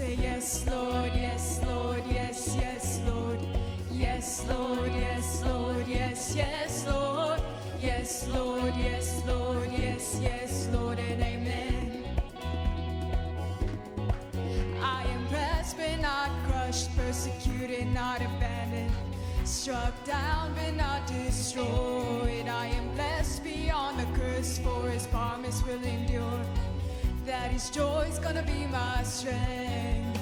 say yes, Lord, yes, Lord, yes, yes, Lord. Yes, Lord, yes, Lord, yes, yes, Lord. Yes, Lord, yes, Lord, yes, yes, Lord, and amen. I am blessed but not crushed, persecuted, not abandoned, struck down but not destroyed. I am blessed beyond the curse, for his promise will endure, that his joy's gonna be my strength.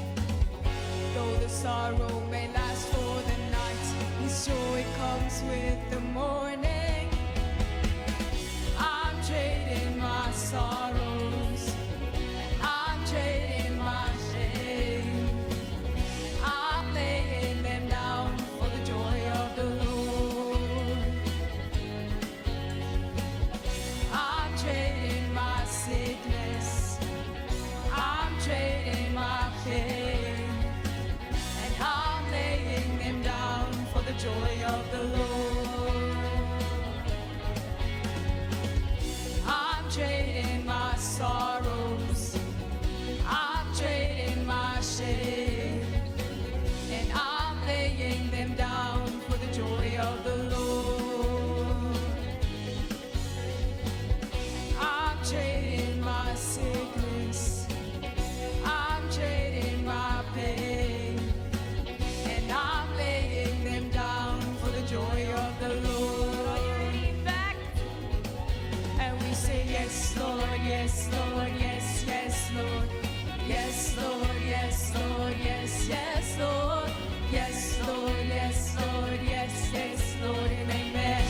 Though the sorrow may last for the night, his joy comes with the morning. I'm trading my sorrows, I'm trading my shame, I'm laying them down for the joy of the Lord. I'm trading my sickness, I'm trading my pain, and I'm laying them down for the joy of the Lord. I'm trading my sorrows, I'm trading my shame, and I'm laying them down for the joy of the Lord. I'm trading my sickness, I'm trading my pain, and I'm laying them down for the joy of the Lord. Are you ready back? And we say yes, Lord, yes, Lord, yes, yes, Lord. Yes, Lord, yes, Lord, yes, yes, Lord. Yes, Lord, yes, Lord, yes, yes, Lord, and amen.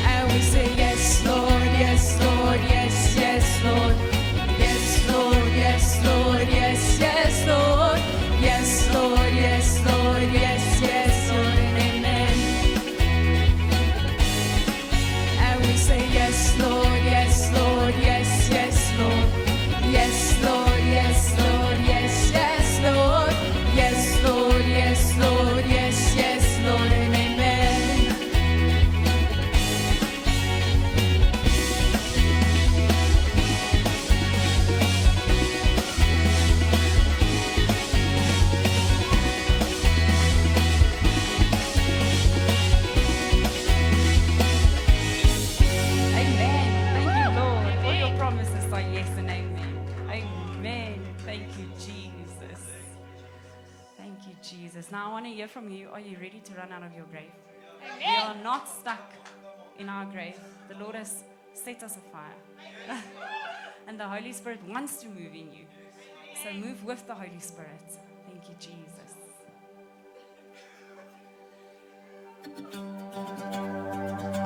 And we say yes, Lord, yes, Lord, yes, yes, Lord. Yes, Lord, yes, Lord, yes, yes, Lord. Yes, Lord, yes, Lord, yes, yes, Lord, and amen. And we say yes, Lord, yes, Lord, yes, yes, Lord. Yes, Lord, yes, Lord, yes, yes, Lord. Yes, Lord, yes, Lord, yes, yes, Lord, and amen. Amen. Thank you, Lord. All your promises are yes and amen. Amen. Thank you, Jesus. Thank you, Jesus. Now I want to hear from you. Are you ready to run out of your grave? We are not stuck in our grave. The Lord has set us afire. And the Holy Spirit wants to move in you. So move with the Holy Spirit. Thank you, Jesus.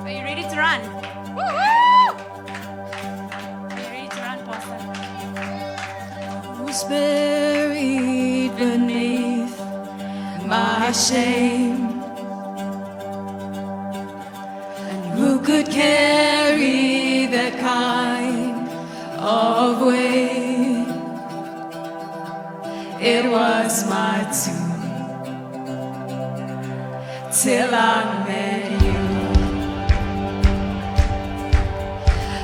Are you ready to run? Woo-hoo! Are you ready to run, Pastor? Who's buried beneath my shame? And who could carry that kind of weight? It was my tomb till I met you.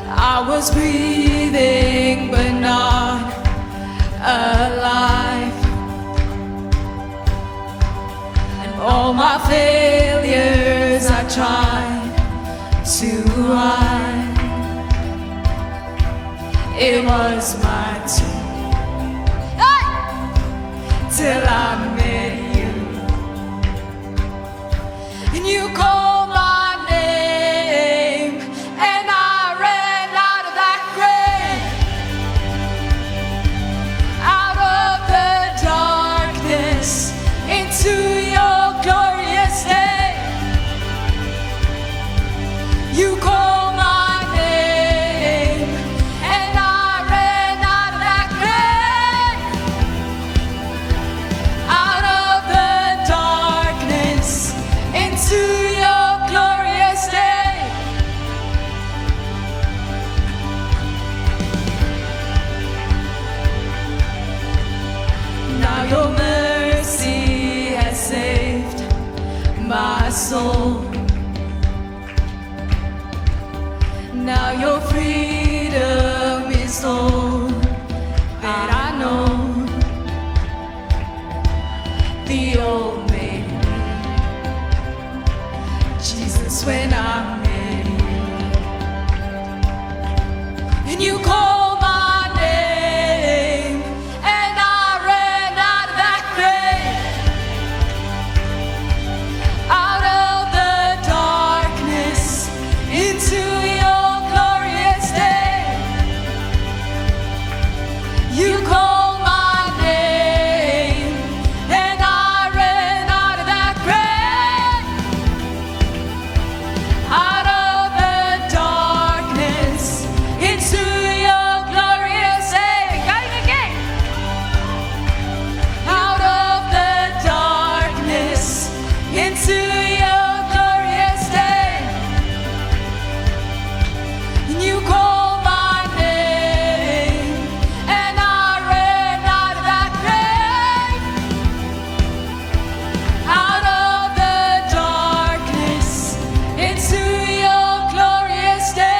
I was breathing but not alive, and all my failures I tried to hide. It was my tomb till I met you, and you called my name, and I ran out of that grave, out of the darkness into your glorious day. You called my name, and I ran out of that grave, out of the darkness into your glorious day. Now your mercy has saved my soul. Now your freedom is all I You called my name, and I ran out of that grave, out of the darkness into your glorious day. You called my name, and I ran out of that grave, out of the darkness into your glorious day. Going again. Out of the darkness into your glorious day. And you called my name, and I ran out of that grave, out of the darkness into your glorious day.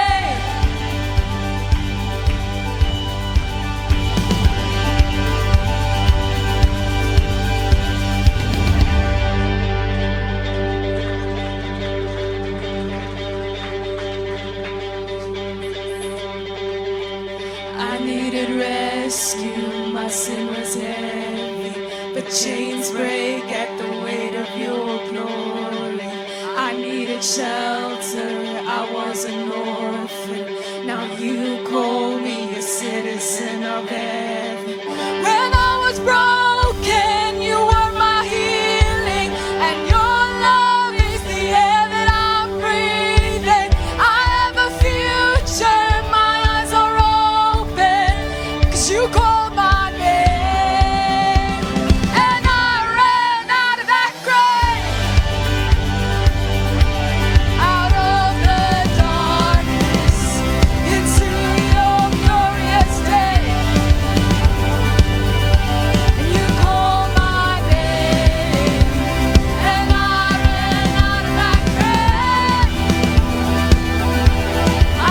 I needed rescue, my sin was heavy, but chains break at the weight of your glory. I needed shelter, I was an orphan, now you call me a citizen of heaven. When I was broken, you were my healing, and your love is the air that I'm breathing. I have a future, my eyes are open, 'cause you called my name, and I ran out of that grave, out of the darkness into your glorious day. And you called my name, and I ran out of that grave,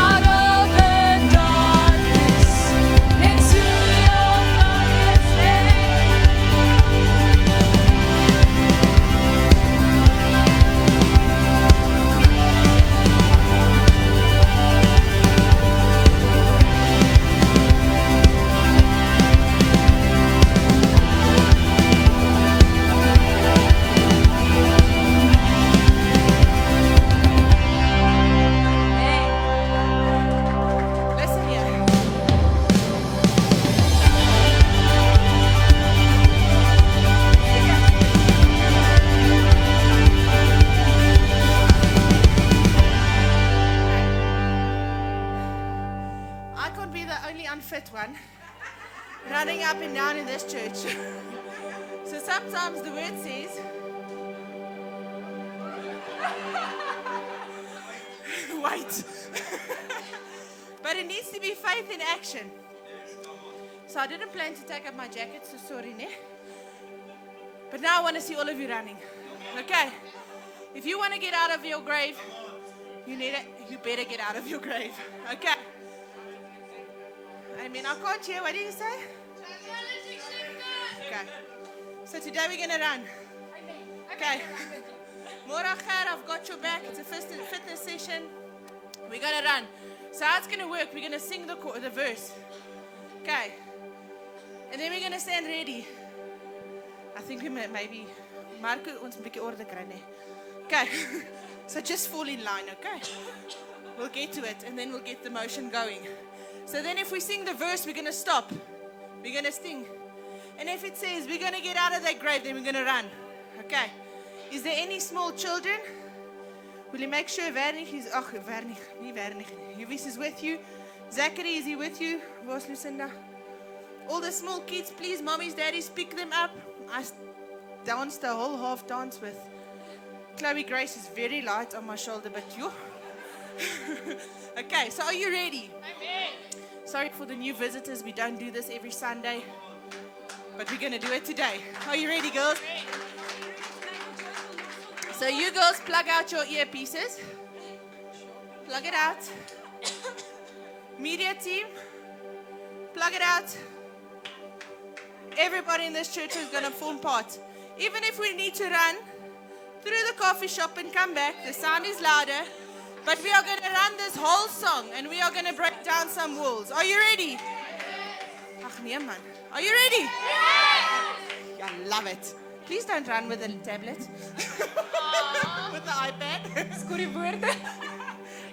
out of the darkness into your glorious day. Listen here. I can't be the only unfit one running up and down in this church. So sometimes the word says, wait. But it needs to be faith in action. So I didn't plan to take up my jacket, so sorry, ne? But now I want to see all of you running. Okay? If you want to get out of your grave, you better get out of your grave. Okay? I mean, I can't hear. What did you say? Okay. So today we're going to run. Okay. Moracher, I've got your back. It's a fitness session. We're going to run. So how it's going to work, we're going to sing the verse. Okay. And then we're going to stand ready. I think we maybe Marco ons 'n bietjie orde kry, nee. Okay. So just fall in line, okay? We'll get to it and then we'll get the motion going. So then if we sing the verse, we're going to stop. We're going to sing. And if it says we're going to get out of that grave, then we're going to run. Okay. Is there any small children? Will you make sure Vernig is... Oh, Vernig. Nie Vernig. Juvis is with you. Zachary, is he with you? Where's Lucinda? All the small kids, please, mommies, daddies, pick them up. I danced the whole half dance with Chloe Grace. Is very light on my shoulder, but you... Okay, so are you ready? Amen. Sorry for the new visitors. We don't do this every Sunday, but we're going to do it today. Are you ready, girls? So you girls plug out your earpieces. Plug it out. Media team, plug it out. Everybody in this church is going to form part. Even if we need to run through the coffee shop and come back, the sound is louder. But we are going to run this whole song and we are going to break down some walls. Are you ready? Ach nee man. Are you ready? Yeah, I love it. Please don't run with the tablet. With the iPad. Skorie woorde.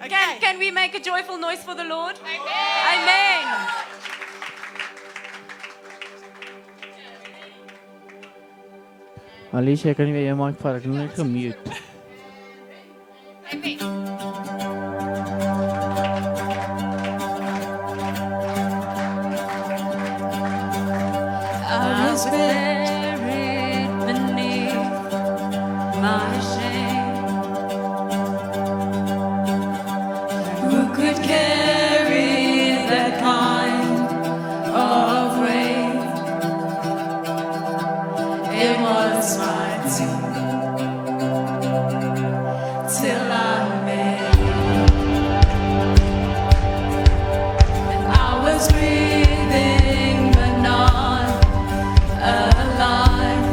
Okay. Can we make a joyful noise for the Lord? Amen. Alicia, kan jy weer jou mic vat? Ek het net gemute. I was buried beneath my shame. Who could carry that kind of weight? It was my till I met you. And I was breathing but not alive.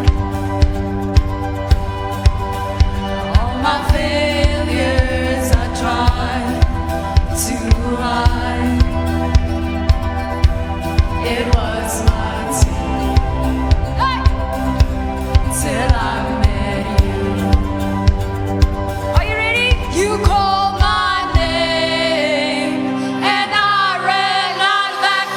All my failures I tried to hide. It was my till I met you. Are you ready? You called my name and I ran out that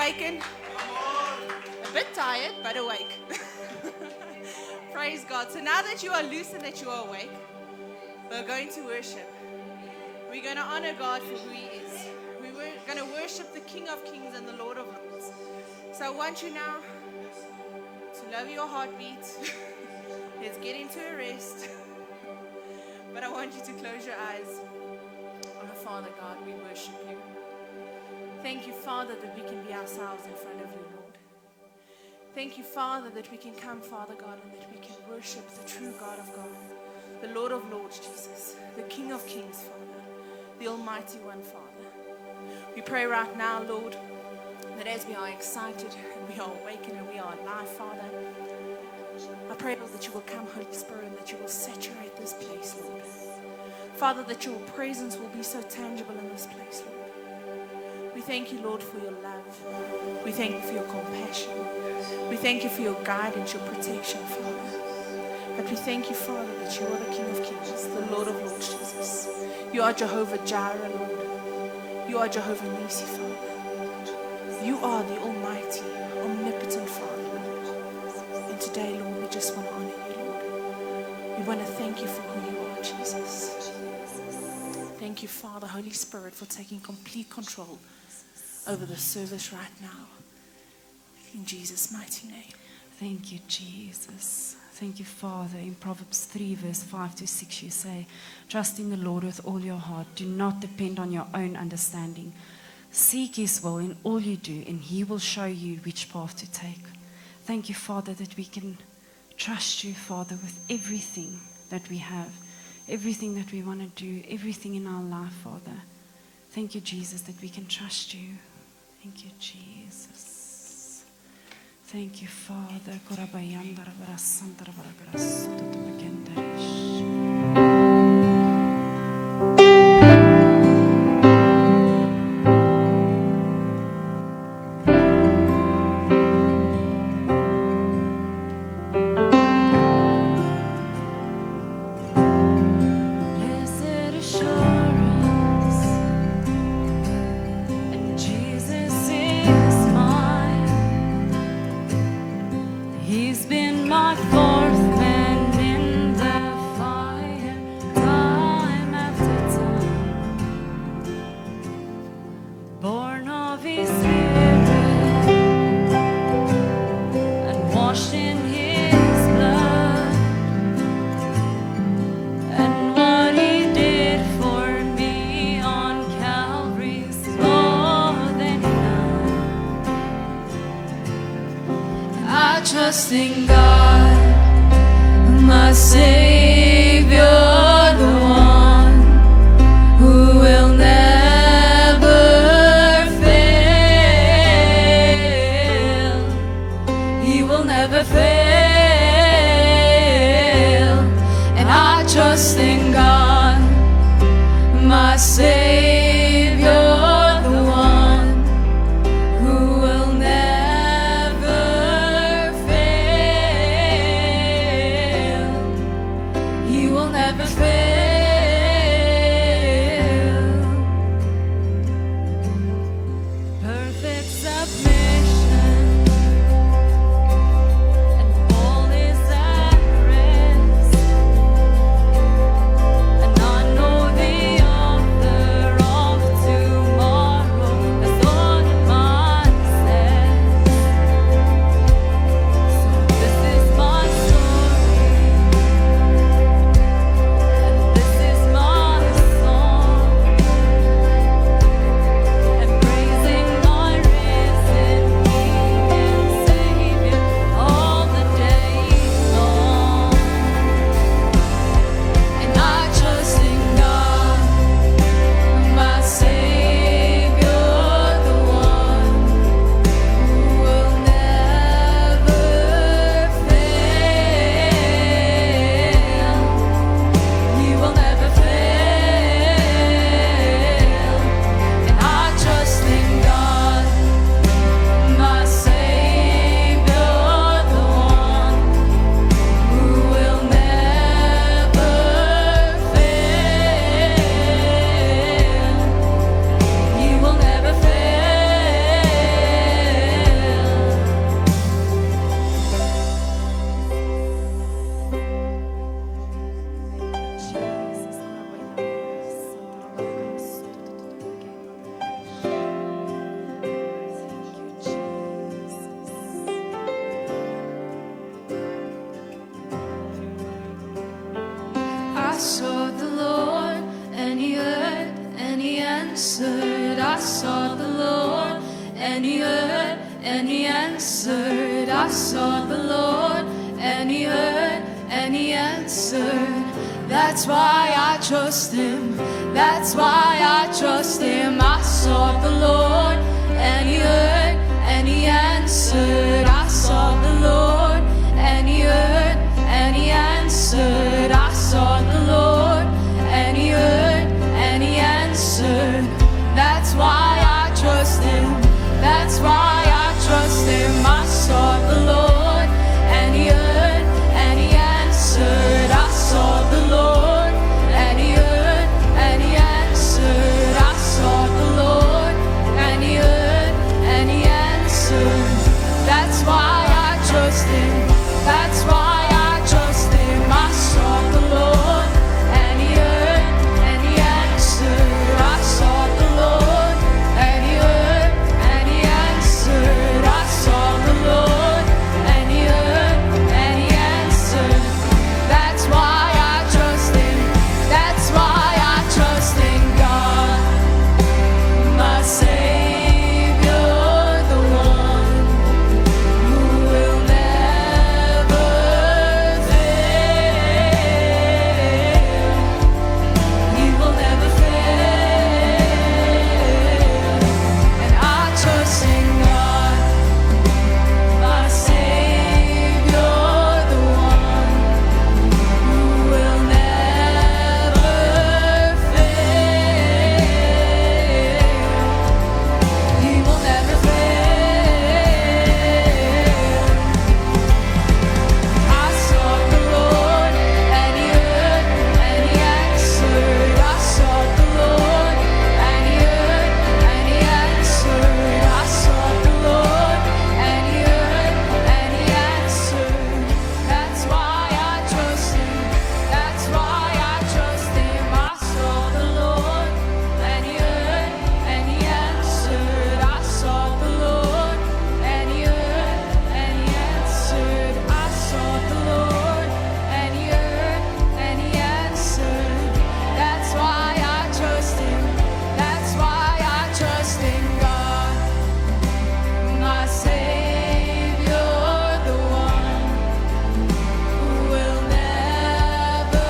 awakened? A bit tired, but awake. Praise God. So now that you are loose and that you are awake, we're going to worship. We're going to honor God for who He is. We're going to worship the King of Kings and the Lord of Lords. So I want you now to lower your heartbeat. Let's get into a rest. But I want you to close your eyes. Oh, Father God, we worship you. Thank you, Father, that we can be ourselves in front of you, Lord. Thank you, Father, that we can come, Father God, and that we can worship the true God of God, the Lord of Lords, Jesus, the King of Kings, Father, the Almighty One, Father. We pray right now, Lord, that as we are excited and we are awakened and we are alive, Father, I pray, Lord, that you will come, Holy Spirit, and that you will saturate this place, Lord. Father, that your presence will be so tangible in this place, Lord. We thank you, Lord, for your love. We thank you for your compassion. We thank you for your guidance, your protection, Father. But we thank you, Father, that you are the King of Kings, the Lord of Lords, Jesus. You are Jehovah Jireh, Lord. You are Jehovah Nissi, Father. You are the Almighty, omnipotent Father, Lord. And today, Lord, we just want to honor you, Lord. We want to thank you for who you are, Jesus. Thank you, Father, Holy Spirit, for taking complete control over the service right now. In Jesus' mighty name. Thank you, Jesus. Thank you, Father. In Proverbs 3, verse 5 to 6, you say, trust in the Lord with all your heart. Do not depend on your own understanding. Seek His will in all you do, and He will show you which path to take. Thank you, Father, that we can trust you, Father, with everything that we have, everything that we want to do, everything in our life, Father. Thank you, Jesus, that we can trust you. Thank you, Jesus. Thank you, Father. Blessed assurance, and Jesus is mine. He's been my fourth man in the fire, time after time. Born of His Spirit and washed in His blood. And what He did for me on Calvary's more than enough. I trust in God, my Savior, the one who will never fail. He will never fail. And I trust in God, my Savior, the one who will never fail. He will never fail. Perfect submission, and all is at rest. And I know the author sought the Lord, and He heard, and He answered. I sought the Lord, and He heard, and He answered. I sought the Lord, and He heard, and He answered. That's why I trust Him. That's why I trust Him. I sought the Lord, and He heard, and He answered. I sought the Lord, and He heard, and He answered. I sought the Lord, and He heard, and He answered. That's why I trust Him. That's why I trust Him. I sought the Lord, and He heard, and He answered. I sought the Lord, and He heard, and He answered. I sought the Lord, and He heard, and He answered. That's why I trust Him. That's why I trust Him. I sought the Lord, and He heard, and He answered. I sought the Lord, and He heard, and He answered. I sought the Lord, and He heard, and He answered. That's why I trust Him. That's why I trust in God, my Savior, the one who will never fail. He will never fail. And I trust in God, my Savior, the one who will never fail. He will never fail. I sought the Lord, and He heard, and He answered. I sought the Lord, and He heard, and He answered. I sought the Lord, and He heard, and He answered. That's why I trust Him. That's why I trust Him. I sought the Lord, and He heard, and He answered. I sought the Lord, and He heard, and He answered. I sought the Lord, and He heard, and He answered. That's why I trust Him. That's why I trust in God, my Savior, the one who will never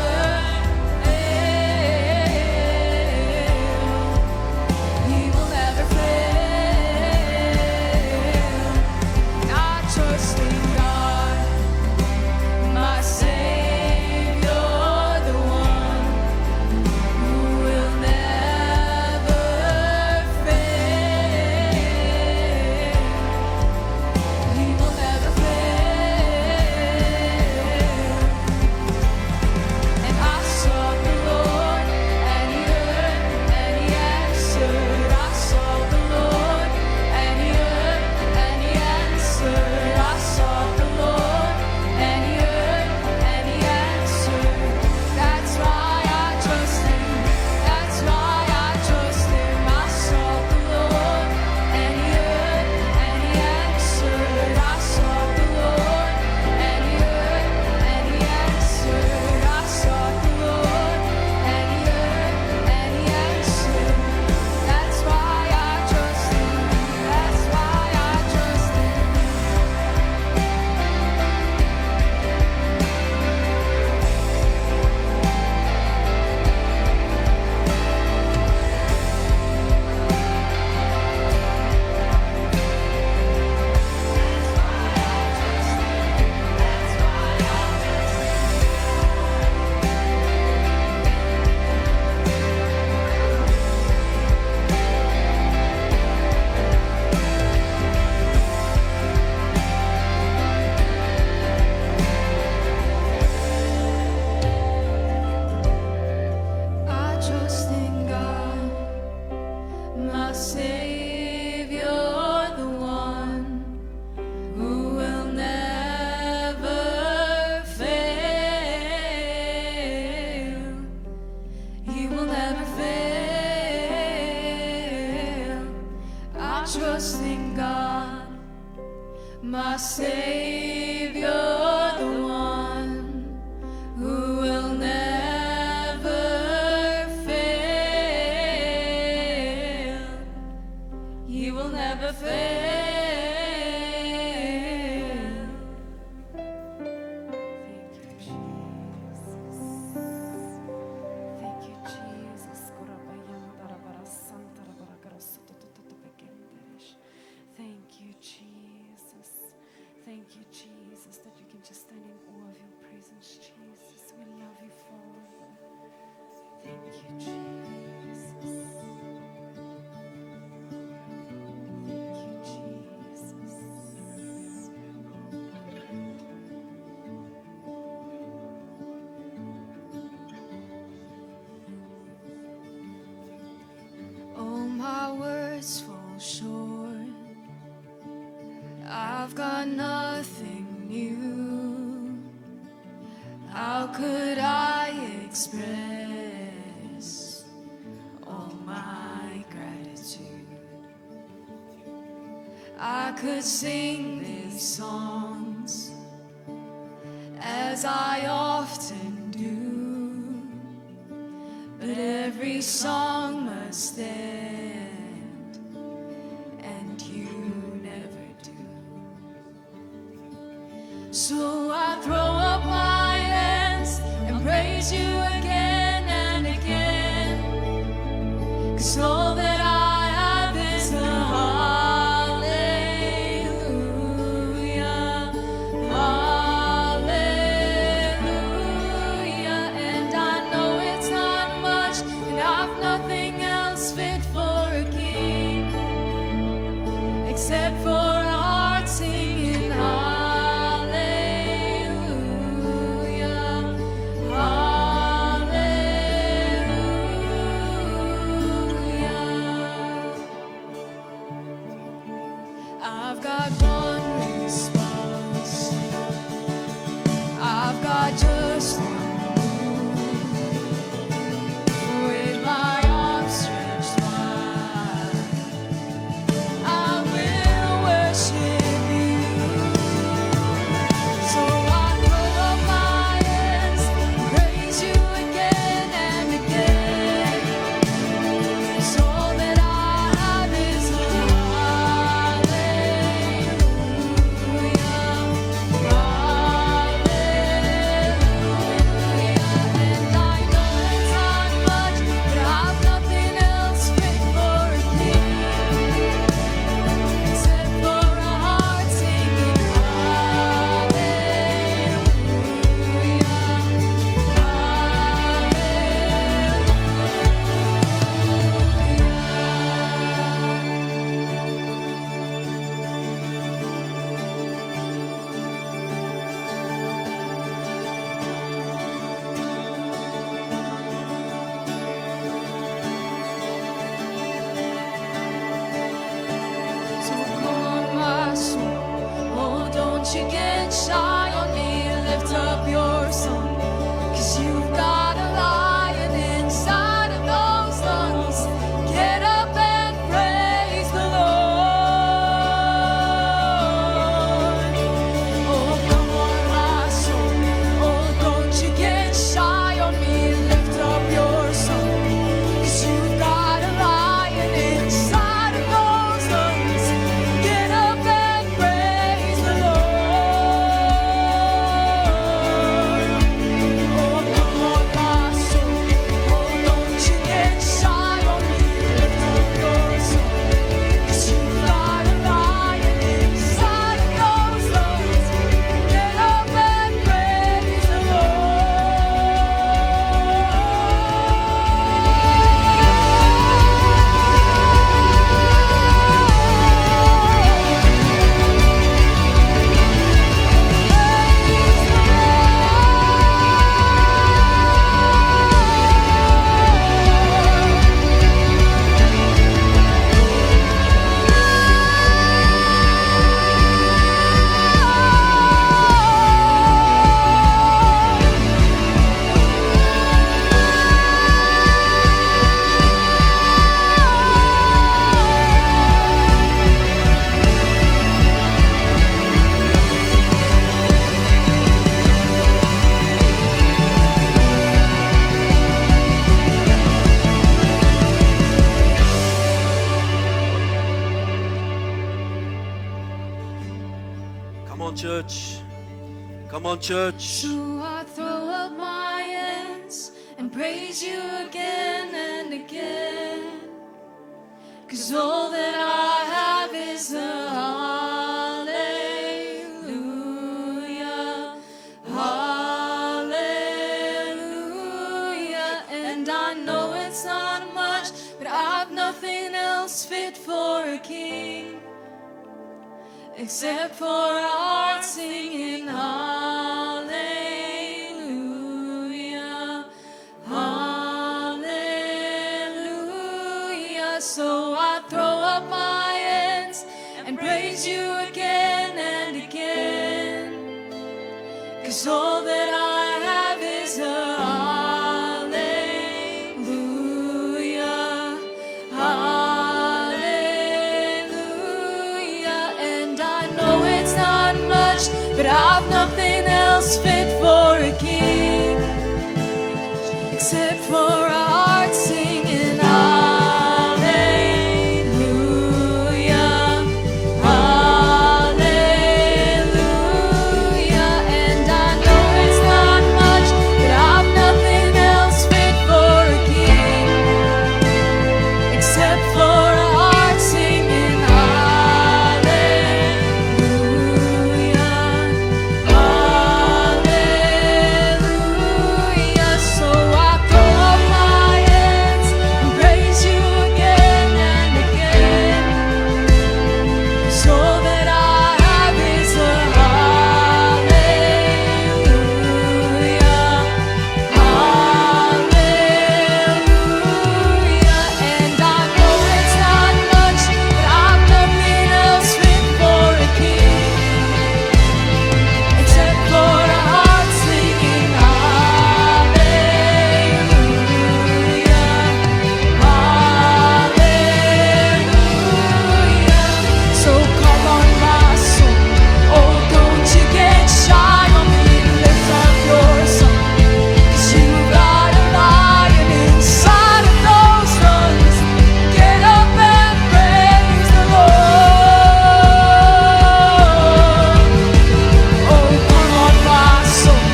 fail. He will never fail. I trust in God, my Savior, the one who will never fail. He will never fail. And I sought the Lord, and He heard, and He answered. I sought the Lord, and He heard, and He answered. I sought the Lord, and He heard, and He answered. That's why I trust Him. That's why I trust Him. I sought the Lord, and He heard, and He answered. I sought the Lord, and He heard, and He answered. I sought the Lord, and He heard, and He answered. That's why I trust Him. That's why I trust Him. I trust in God, my Savior, the one who will never fail. He will never fail. I trust in God, my Savior, the one who will never could I express all my gratitude? I could sing these songs as I often do, but every song must end, and you never do. So I throw up my hands and praise you again and again, 'cause all that I have is a hallelujah, hallelujah. And I know it's not much, and I've nothing else fit for a king, except for a heart singing hallelujah, hallelujah. I've got one response, I've got just one move. With my arms stretched wide, I will worship you. So I throw up my hands, praise you again and again. 'Cause all that I have is a hallelujah, hallelujah. And I know it's not much, but I've nothing else fit for a king, except for a heart singing hallelujah, So come on, my soul, oh, don't you get shy on me. Lift up your song, 'cause you've got a lion inside of those lungs. Get up and praise the Lord. Oh, come on, my soul, oh, don't you get shy on me. Lift up your song, 'cause you've got a lion inside of those lungs. Get up and praise the Lord. Oh, come on, my soul, oh, don't you get shy on me. Lift up your song, 'cause you've got a lion inside of those lungs. Get up and praise the Come on, church. Come on, church. So I throw up my hands and praise you again and again, 'cause all that I have is a hallelujah, hallelujah. And I know it's not much, but I've nothing else fit for a king, except for a heart singing hallelujah, hallelujah. So I throw up my hands and praise you again and again, 'cause all that I have is else fit for a king except for a heart singing hallelujah, hallelujah. And I know it's not much, but I've nothing else fit for a king except for a heart singing hallelujah, hallelujah. So I throw up my hands and praise you again and again. 'Cause all that I have is a hallelujah, hallelujah. And I know it's not much, but I've nothing else fit for a king except for a heart singing hallelujah, hallelujah. So come on, my soul, oh, don't you get shy on me, lift up your song. 'Cause you got a lion inside of those lungs. Get up and praise the Lord. Oh, come on, my soul.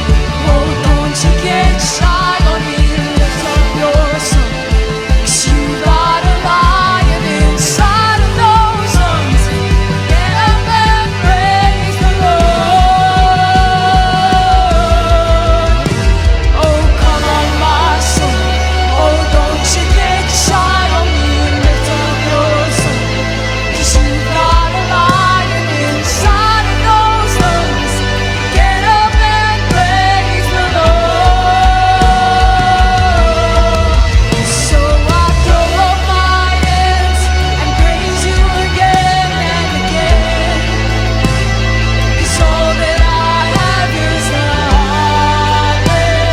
Oh, don't you get shy on me. Lift up your song. 'Cause you got a lion inside of those lungs. Get up and praise the Lord. Oh, come on, my soul. Oh, don't you get shy on me. Lift up your song. 'Cause you got a lion inside of those lungs. Get up and praise the Lord. So I throw up my hands and praise you again and again. 'Cause all that I have is a hallelujah.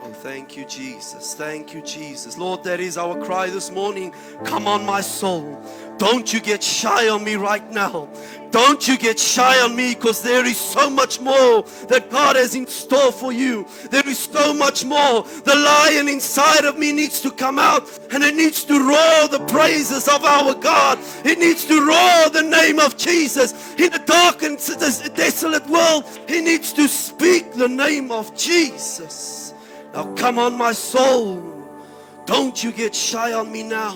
Oh, thank you, Jesus. Thank you, Jesus. Lord, that is our cry this morning. Come on, my soul. Don't you get shy on me right now. Don't you get shy on me, because there is so much more that God has in store for you. There is so much more. The lion inside of me needs to come out, and it needs to roar the praises of our God. It needs to roar the name of Jesus. In a dark and desolate world, He needs to speak the name of Jesus. Now come on, my soul. Don't you get shy on me now.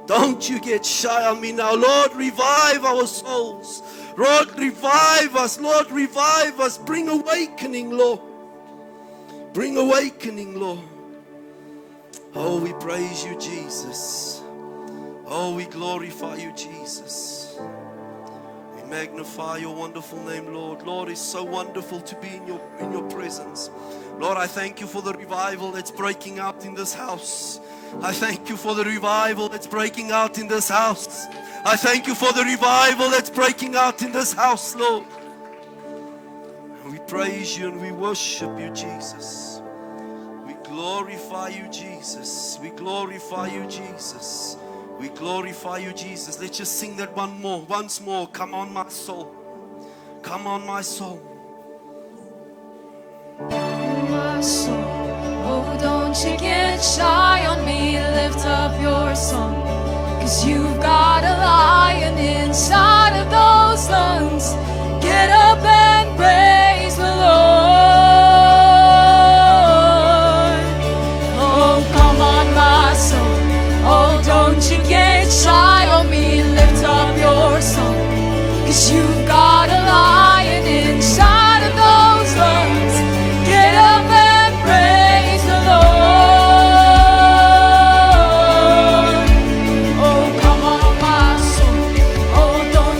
Don't you get shy on me now. Lord, revive our souls. Lord, revive us. Lord, revive us. Bring awakening, Lord. Bring awakening, Lord. Oh, we praise you, Jesus. Oh, we glorify you, Jesus. We magnify your wonderful name, Lord. Lord, it's so wonderful to be in your presence. Lord, I thank you for the revival that's breaking out in this house. I thank you for the revival that's breaking out in this house. I thank you for the revival that's breaking out in this house, Lord. And we praise you and we worship you, Jesus. We glorify you, Jesus. We glorify you, Jesus. We glorify you, Jesus. Let's just sing that once more. Come on, my soul. Come on, my soul. My soul, oh, don't you get shy on me, lift up your song. 'Cause you've got a lion inside of those lungs. Get up and praise the Lord. Oh, come on, my soul, oh, don't you get shy on me, lift up your song. 'Cause you've got a lion inside of those lungs. Get up and praise the Lord. Oh, come on, my soul. Oh, don't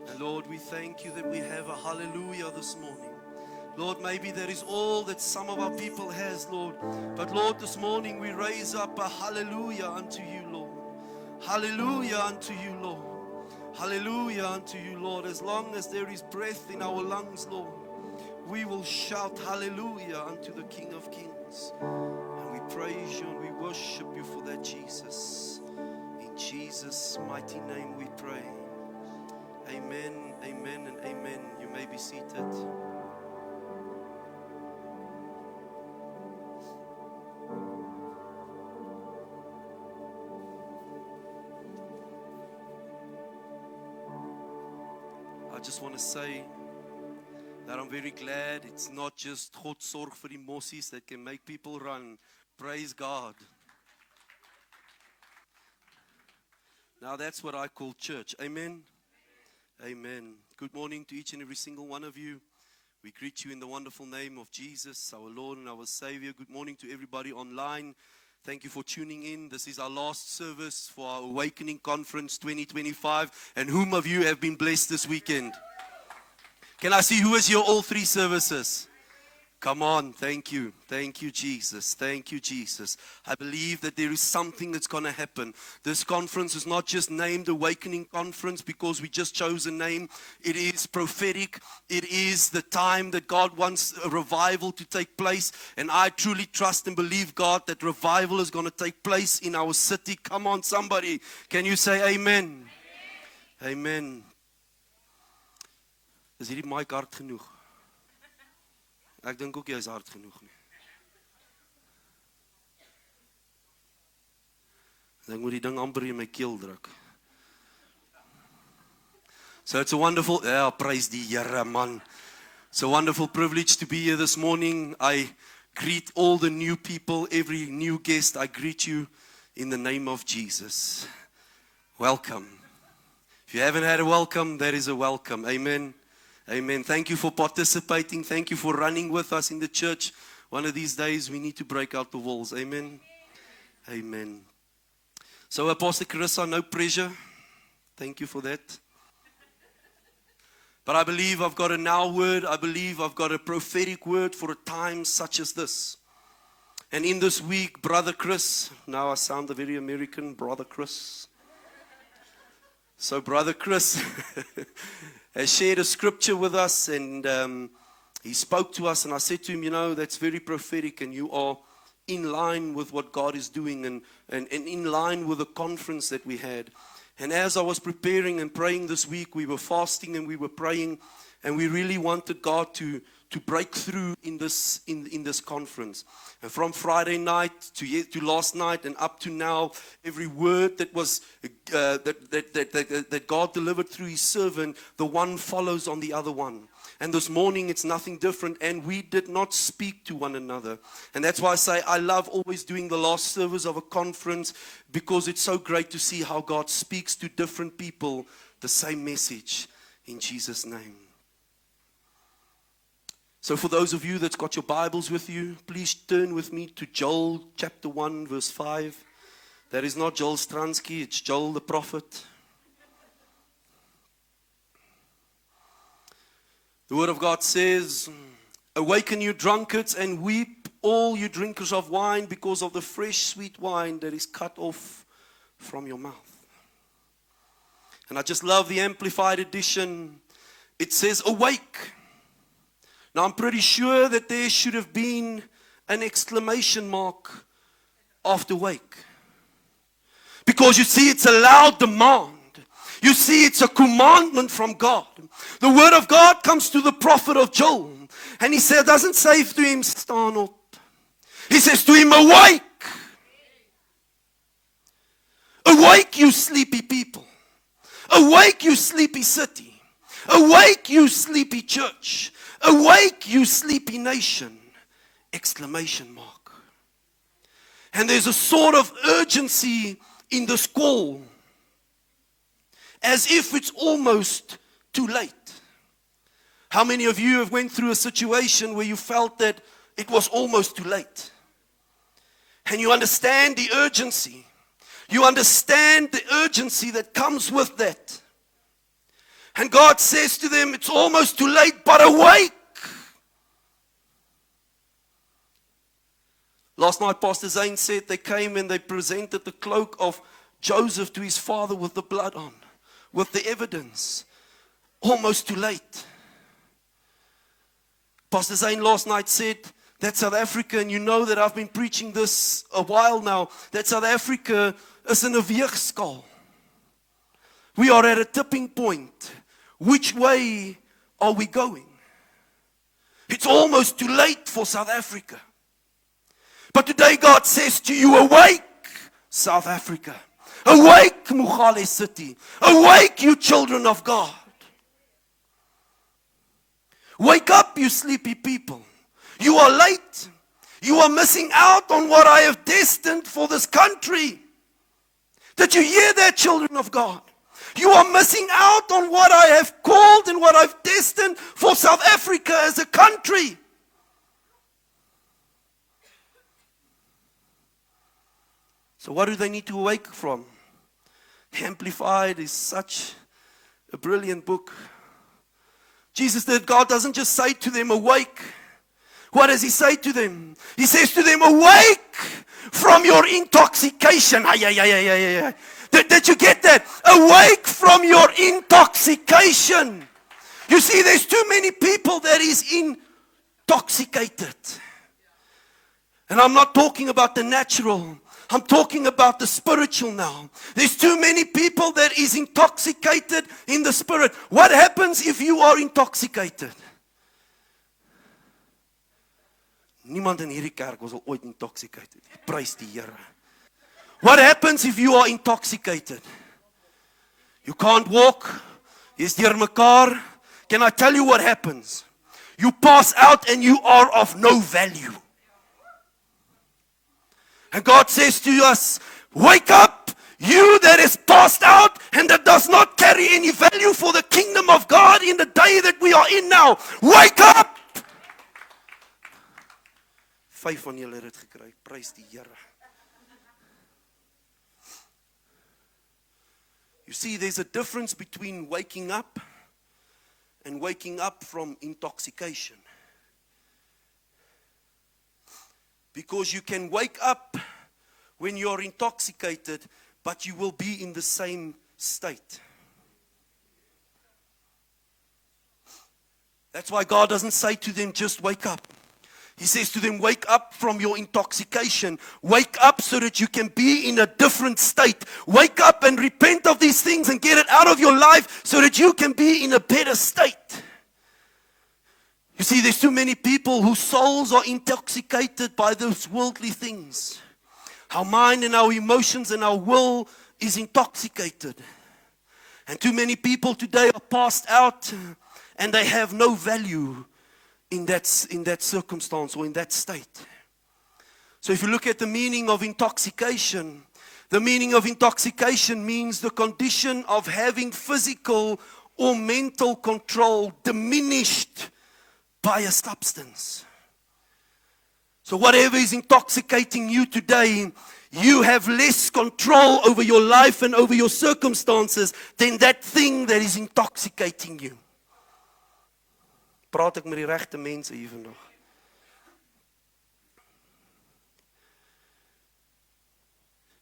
And Lord, we thank you that we have a hallelujah this morning. Lord, maybe that is all that some of our people has, Lord. But Lord, this morning we raise up a hallelujah unto you, Lord. Hallelujah unto you, Lord. Hallelujah unto you, Lord. As long as there is breath in our lungs, Lord, we will shout hallelujah unto the King of Kings. And we praise you and we worship you for that, Jesus. In Jesus' mighty name we pray. Amen, amen, and amen. You may be seated. I just want to say that I'm very glad it's not just God sorg vir die mossies that can make people run. Praise God. Now that's what I call church. Amen. Amen. Good morning to each and every single one of you. We greet you in the wonderful name of Jesus, our Lord and our Savior. Good morning to everybody online. Thank you for tuning in. This is our last service for our Awakening Conference 2025. And whom of you have been blessed this weekend? Can I see who is here all three services? Come on. Thank you. Thank you, Jesus. Thank you, Jesus. I believe that there is something that's going to happen. This conference is not just named Awakening Conference because we just chose a name. It is prophetic. It is the time that God wants a revival to take place. And I truly trust and believe, God, that revival is going to take place in our city. Come on, somebody. Can you say amen? Amen. Is hierdie mic hard genoeg? Ek dink ook jy is hard genoeg nie. Ek moet die ding amper in my keel druk. So it's a wonderful, praise die Here, man. It's a wonderful privilege to be here this morning. I greet all the new people, every new guest. I greet you in the name of Jesus. Welcome. If you haven't had a welcome, that is a welcome. Amen. Amen. Thank you for participating. Thank you for running with us in the church. One of these days, we need to break out the walls. Amen. Amen. So, Pastor Carissa, no pressure. Thank you for that. But I believe I've got a now word. I believe I've got a prophetic word for a time such as this. And in this week, Brother Chris, now I sound a very American, Brother Chris. So, Brother Chris has shared a scripture with us, and he spoke to us, and I said to him, you know, that's very prophetic, and you are in line with what God is doing, and in line with the conference that we had. And as I was preparing and praying this week, we were fasting and we were praying, and we really wanted God to break through in this conference. And from Friday night to last night and up to now, every word that was that God delivered through His servant, the one follows on the other one. And this morning it's nothing different, and we did not speak to one another. And that's why I say I love always doing the last service of a conference, because it's so great to see how God speaks to different people the same message in Jesus' name. So for those of you that's got your Bibles with you, please turn with me to Joel chapter 1 verse 5. That is not Joel Stransky, it's Joel the prophet. The word of God says, "Awaken you drunkards and weep, all you drinkers of wine, because of the fresh sweet wine that is cut off from your mouth." And I just love the Amplified Edition. It says, "Awake." Now, I'm pretty sure that there should have been an exclamation mark after wake. Because you see, it's a loud demand. You see, it's a commandment from God. The word of God comes to the prophet of Joel. And he said, doesn't say to him, "Staan op." He says to him, "Awake. Awake, you sleepy people. Awake, you sleepy city. Awake, you sleepy church. Awake, you sleepy nation." Exclamation mark. And there's a sort of urgency in this call, as if it's almost too late. How many of you have went through a situation where you felt that it was almost too late? And you understand the urgency. You understand the urgency that comes with that. And God says to them, it's almost too late, but awake. Last night, Pastor Zane said they came and they presented the cloak of Joseph to his father with the blood on, with the evidence. Almost too late. Pastor Zane last night said that South Africa, and you know that I've been preaching this a while now, that South Africa is in 'n weegskaal. We are at a tipping point. Which way are we going? It's almost too late for South Africa. But today God says to you, awake, South Africa. Awake, Mogale City. Awake, you children of God. Wake up, you sleepy people. You are late. You are missing out on what I have destined for this country. Did you hear that, children of God? You are missing out on what I have called and what I've destined for South Africa as a country. So what do they need to awake from? Amplified is such a brilliant book. Jesus said God doesn't just say to them, awake. What does he say to them? He says to them, awake from your intoxication. Did you get that? Awake from your intoxication. You see, there's too many people that is intoxicated. And I'm not talking about the natural. I'm talking about the spiritual now. There's too many people that is intoxicated in the spirit. What happens if you are intoxicated? Niemand in hierdie kerk was al ooit intoxicated. Prys die Here. What happens if you are intoxicated? You can't walk. Jy's deur mekaar. Can I tell you what happens? You pass out and you are of no value. And God says to us, wake up, you that is passed out and that does not carry any value for the kingdom of God in the day that we are in now. Wake up! 5 van julle het dit gekry. Prys die Here. You see, there's a difference between waking up and waking up from intoxication. Because you can wake up when you're intoxicated, but you will be in the same state. That's why God doesn't say to them, just wake up. He says to them, wake up from your intoxication. Wake up so that you can be in a different state. Wake up and repent of these things and get it out of your life so that you can be in a better state. You see, there's too many people whose souls are intoxicated by those worldly things. Our mind and our emotions and our will is intoxicated. And too many people today are passed out and they have no value in that circumstance or in that state. So if you look at the meaning of intoxication, the meaning of intoxication means the condition of having physical or mental control diminished by a substance. So whatever is intoxicating you today, you have less control over your life and over your circumstances than that thing that is intoxicating you. Praat ek met die regte mense hier vandag.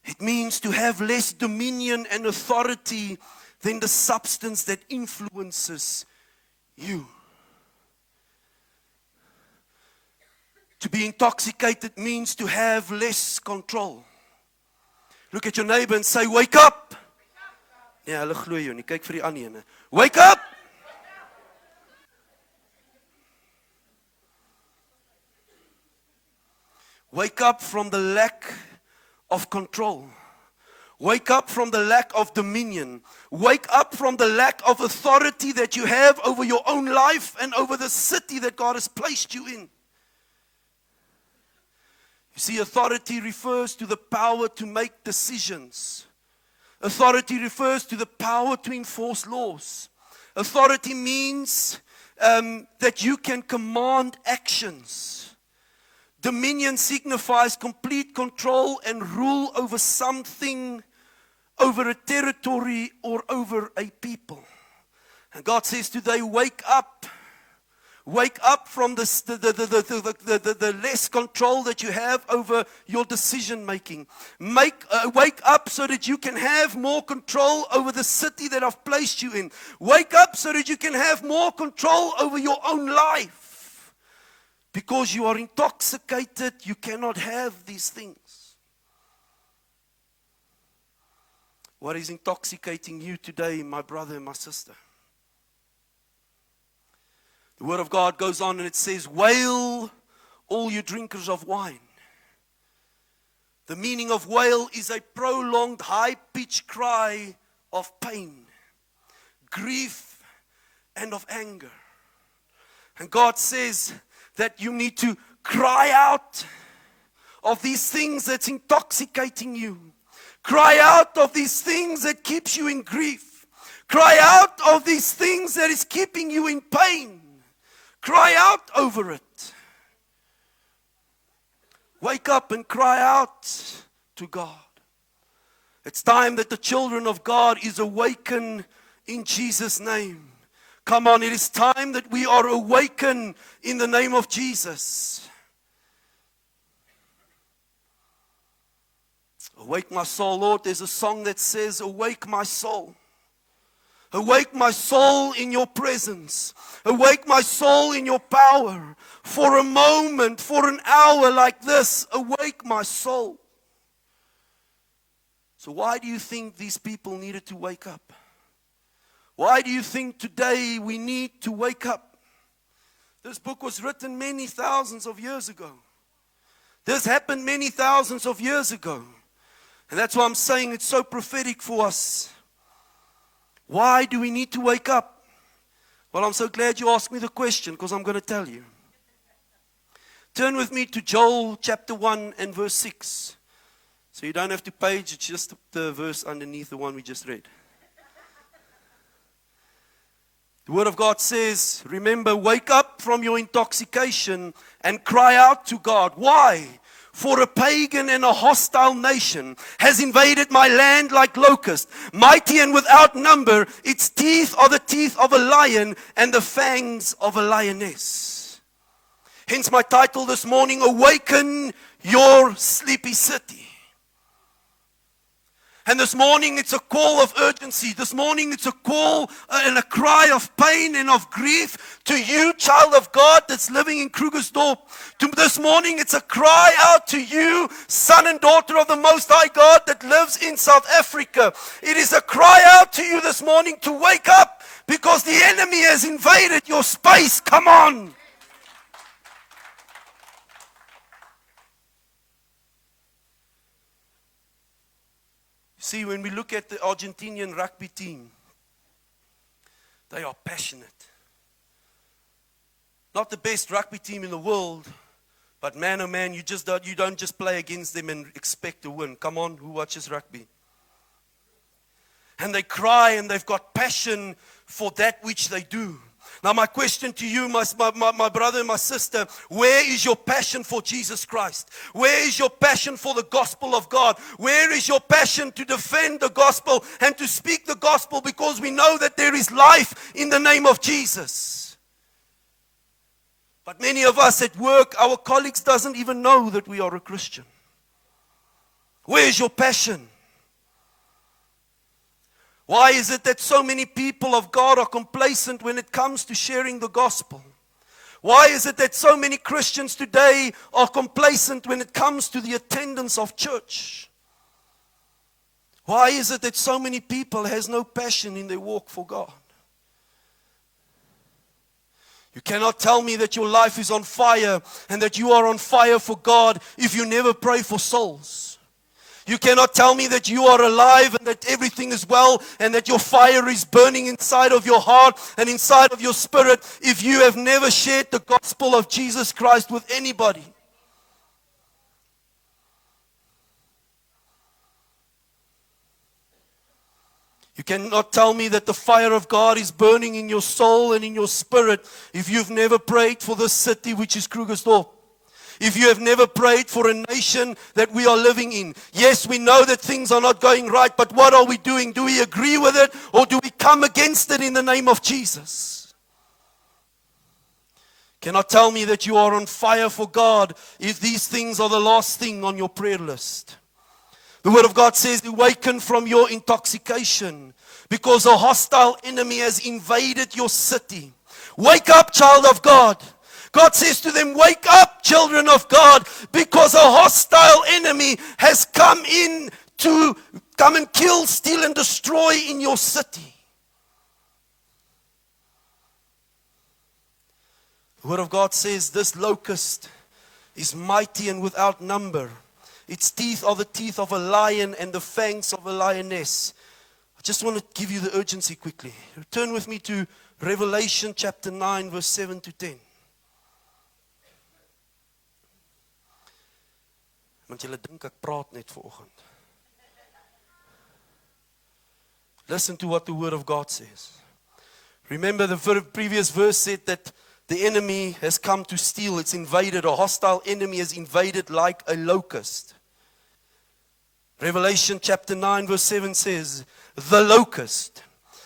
It means to have less dominion and authority than the substance that influences you. To be intoxicated means to have less control. Look at your neighbor and say, wake up. Ja, hulle glo jou nie. Kyk vir die ander ene. Wake up. Wake up from the lack of control. Wake up from the lack of dominion. Wake up from the lack of authority that you have over your own life and over the city that God has placed you in. You see, authority refers to the power to make decisions. Authority refers to the power to enforce laws. Authority means that you can command actions. Dominion signifies complete control and rule over something, over a territory, or over a people. And God says today, wake up. Wake up from the less control that you have over your decision making. Wake up so that you can have more control over the city that I've placed you in. Wake up so that you can have more control over your own life. Because you are intoxicated, you cannot have these things. What is intoxicating you today, my brother and my sister? The Word of God goes on and it says, wail, all you drinkers of wine. The meaning of wail is a prolonged, high-pitched cry of pain, grief, and of anger. And God says that you need to cry out of these things that's intoxicating you. Cry out of these things that keeps you in grief. Cry out of these things that is keeping you in pain. Cry out over it. Wake up and cry out to God. It's time that the children of God is awakened in Jesus' name. Come on, it is time that we are awakened in the name of Jesus. Awake my soul, Lord. There's a song that says, awake my soul. Awake my soul in your presence. Awake my soul in your power. For a moment, for an hour like this, awake my soul. So why do you think these people needed to wake up? Why do you think today we need to wake up? This book was written many thousands of years ago. This happened many thousands of years ago. And that's why I'm saying it's so prophetic for us. Why do we need to wake up? Well, I'm so glad you asked me the question because I'm going to tell you. Turn with me to Joel chapter 1 and verse 6. So you don't have to page, it's just the verse underneath the one we just read. The Word of God says, remember, wake up from your intoxication and cry out to God. Why? For a pagan and a hostile nation has invaded my land like locust, mighty and without number. Its teeth are the teeth of a lion and the fangs of a lioness. Hence my title this morning, Awaken Your Sleepy City. And this morning it's a call of urgency. This morning it's a call and a cry of pain and of grief to you, child of God that's living in Krugersdorp. This morning it's a cry out to you, son and daughter of the Most High God that lives in South Africa. It is a cry out to you this morning to wake up because the enemy has invaded your space. Come on. See, when we look at the Argentinian rugby team, they are passionate. Not the best rugby team in the world, but man oh man, you don't just play against them and expect to win. Come on, who watches rugby? And they cry and they've got passion for that which they do. Now my question to you, my brother and my sister, where is your passion for Jesus Christ? Where is your passion for the gospel of God? Where is your passion to defend the gospel and to speak the gospel, because we know that there is life in the name of Jesus? But many of us at work, our colleagues doesn't even know that we are a Christian. Where is your passion? Why is it that so many people of God are complacent when it comes to sharing the gospel? Why is it that so many Christians today are complacent when it comes to the attendance of church? Why is it that so many people has no passion in their walk for God? You cannot tell me that your life is on fire and that you are on fire for God if you never pray for souls. You cannot tell me that you are alive and that everything is well and that your fire is burning inside of your heart and inside of your spirit if you have never shared the gospel of Jesus Christ with anybody. You cannot tell me that the fire of God is burning in your soul and in your spirit if you've never prayed for this city which is Krugersdorp. If you have never prayed for a nation that we are living in, yes, we know that things are not going right, but what are we doing? Do we agree with it or do we come against it in the name of Jesus? Cannot tell me that you are on fire for God if these things are the last thing on your prayer list. The Word of God says, awaken from your intoxication because a hostile enemy has invaded your city. Wake up, child of God. God says to them, wake up, children of God, because a hostile enemy has come in to come and kill, steal, and destroy in your city. The Word of God says this locust is mighty and without number. Its teeth are the teeth of a lion and the fangs of a lioness. I just want to give you the urgency quickly. Turn with me to Revelation chapter 9, verse 7 to 10. Want julle dink ek praat net vanoggend. Listen to what the Word of God says. Remember the previous verse said that the enemy has come to steal. It's invaded. A hostile enemy has invaded like a locust. Revelation chapter 9 verse 7 says, the locust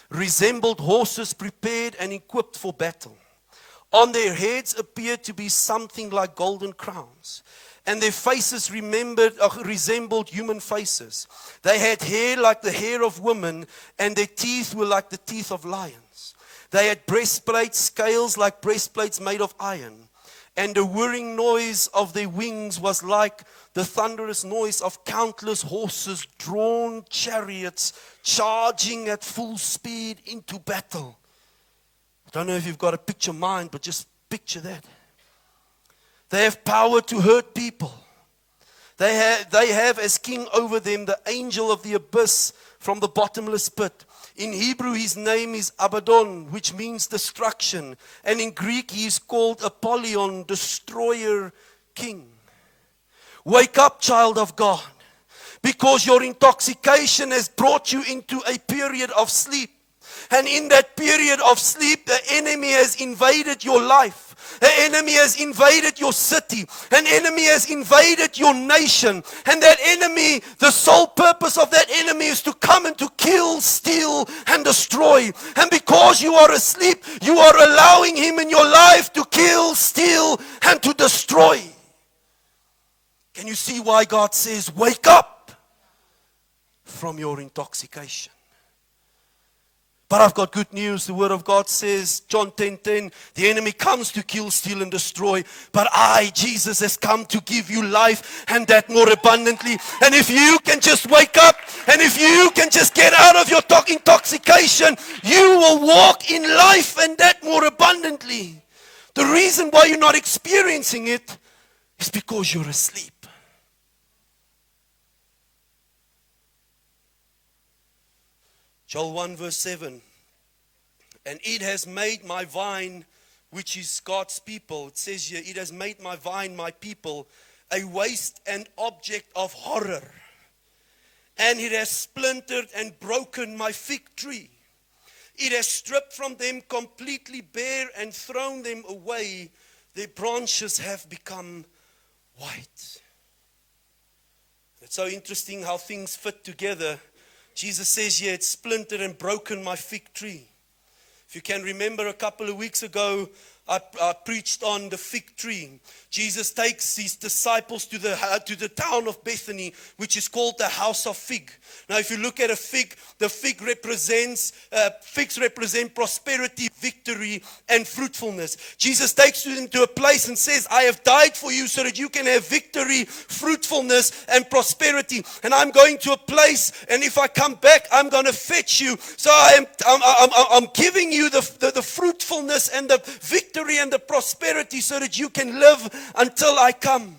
resembled horses prepared and equipped for battle. On their heads appeared to be something like golden crowns. And their faces resembled human faces. They had hair like the hair of women, and their teeth were like the teeth of lions. They had breastplates, scales like breastplates made of iron. And the whirring noise of their wings was like the thunderous noise of countless horses, drawn chariots, charging at full speed into battle. I don't know if you've got a picture in mind, but just picture that. They have power to hurt people. They have as king over them the angel of the abyss from the bottomless pit. In Hebrew, his name is Abaddon, which means destruction. And in Greek, he is called Apollyon, destroyer king. Wake up, child of God, because your intoxication has brought you into a period of sleep. And in that period of sleep, the enemy has invaded your life. The enemy has invaded your city. An enemy has invaded your nation. And that enemy, the sole purpose of that enemy is to come and to kill, steal, and destroy. And because you are asleep, you are allowing him in your life to kill, steal, and to destroy. Can you see why God says, wake up from your intoxication? But I've got good news. The Word of God says, John 10:10, the enemy comes to kill, steal, and destroy. But I, Jesus, has come to give you life and that more abundantly. And if you can just wake up and if you can just get out of your intoxication, you will walk in life and that more abundantly. The reason why you're not experiencing it is because you're asleep. Joel 1 verse 7. And it has made my vine, which is God's people. It says here, it has made my vine, my people, a waste and object of horror. And it has splintered and broken my fig tree. It has stripped from them completely bare and thrown them away. Their branches have become white. It's so interesting how things fit together. Jesus says here, it's splintered and broken my fig tree. If you can remember a couple of weeks ago, I preached on the fig tree. Jesus takes his disciples to the town of Bethany, which is called the house of fig. Now, if you look at a fig, the figs represent prosperity, victory, and fruitfulness. Jesus takes them to a place and says, I have died for you so that you can have victory, fruitfulness, and prosperity. And I'm going to a place, and if I come back, I'm going to fetch you. So I'm giving you the fruitfulness and the victory and the prosperity so that you can live until I come.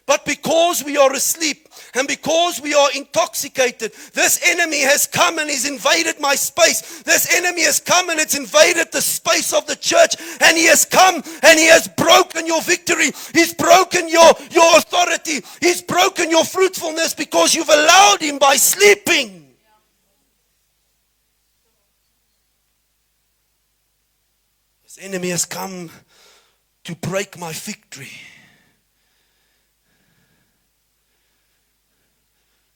But because we are asleep and because we are intoxicated, this enemy has come and he's invaded my space. This enemy has come and it's invaded the space of the church, and he has come and he has broken your victory. He's broken your authority. He's broken your fruitfulness because you've allowed him by sleeping. This enemy has come to break my fig tree.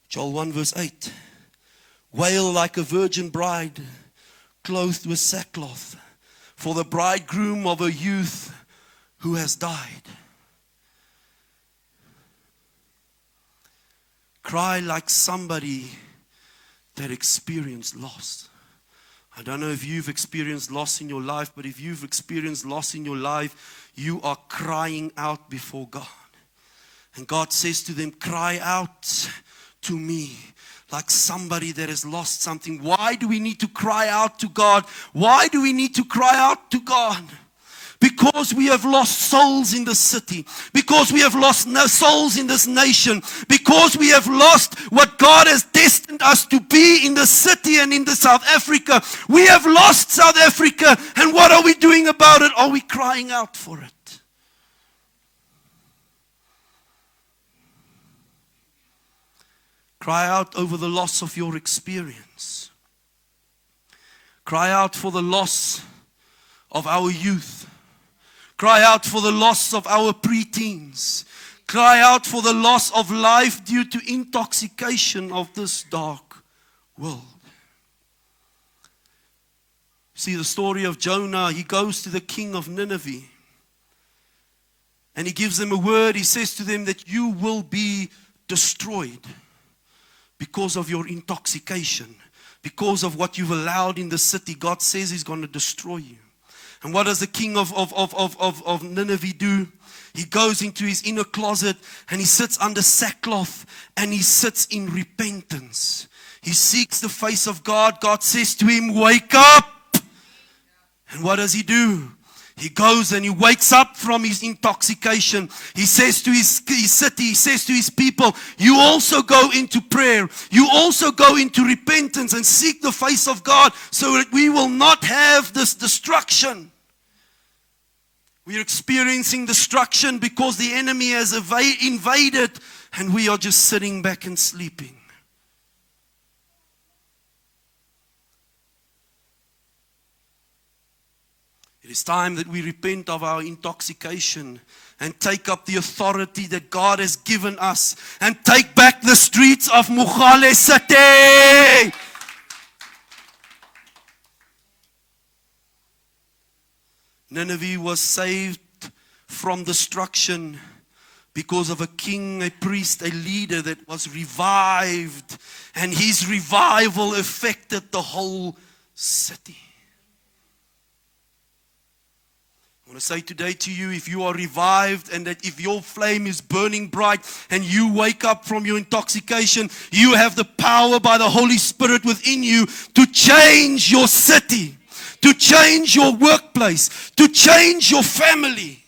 Joel 1 verse 8. Wail like a virgin bride, clothed with sackcloth, for the bridegroom of a youth who has died. Cry like somebody that experienced loss. I don't know if you've experienced loss in your life, but if you've experienced loss in your life, you are crying out before God. And God says to them, cry out to me like somebody that has lost something. Why do we need to cry out to God? Why do we need to cry out to God? Because we have lost souls in the city. Because we have lost souls in this nation. Because we have lost what God has destined us to be in the city and in the South Africa. We have lost South Africa. And what are we doing about it? Are we crying out for it? Cry out over the loss of your experience. Cry out for the loss of our youth. Cry out for the loss of our preteens. Cry out for the loss of life due to intoxication of this dark world. See the story of Jonah. He goes to the king of Nineveh. And he gives them a word. He says to them that you will be destroyed because of your intoxication. Because of what you've allowed in the city. God says He's going to destroy you. And what does the king of Nineveh do? He goes into his inner closet and he sits under sackcloth and he sits in repentance. He seeks the face of God. God says to him, wake up. And what does he do? He goes and he wakes up from his intoxication. He says to his city, he says to his people, you also go into prayer. You also go into repentance and seek the face of God so that we will not have this destruction. We are experiencing destruction because the enemy has invaded and we are just sitting back and sleeping. It is time that we repent of our intoxication and take up the authority that God has given us and take back the streets of Mogale City. Nineveh was saved from destruction because of a king, a priest, a leader that was revived, and his revival affected the whole city. I want to say today to you, if you are revived and that if your flame is burning bright and you wake up from your intoxication, you have the power by the Holy Spirit within you to change your city, to change your workplace, to change your family.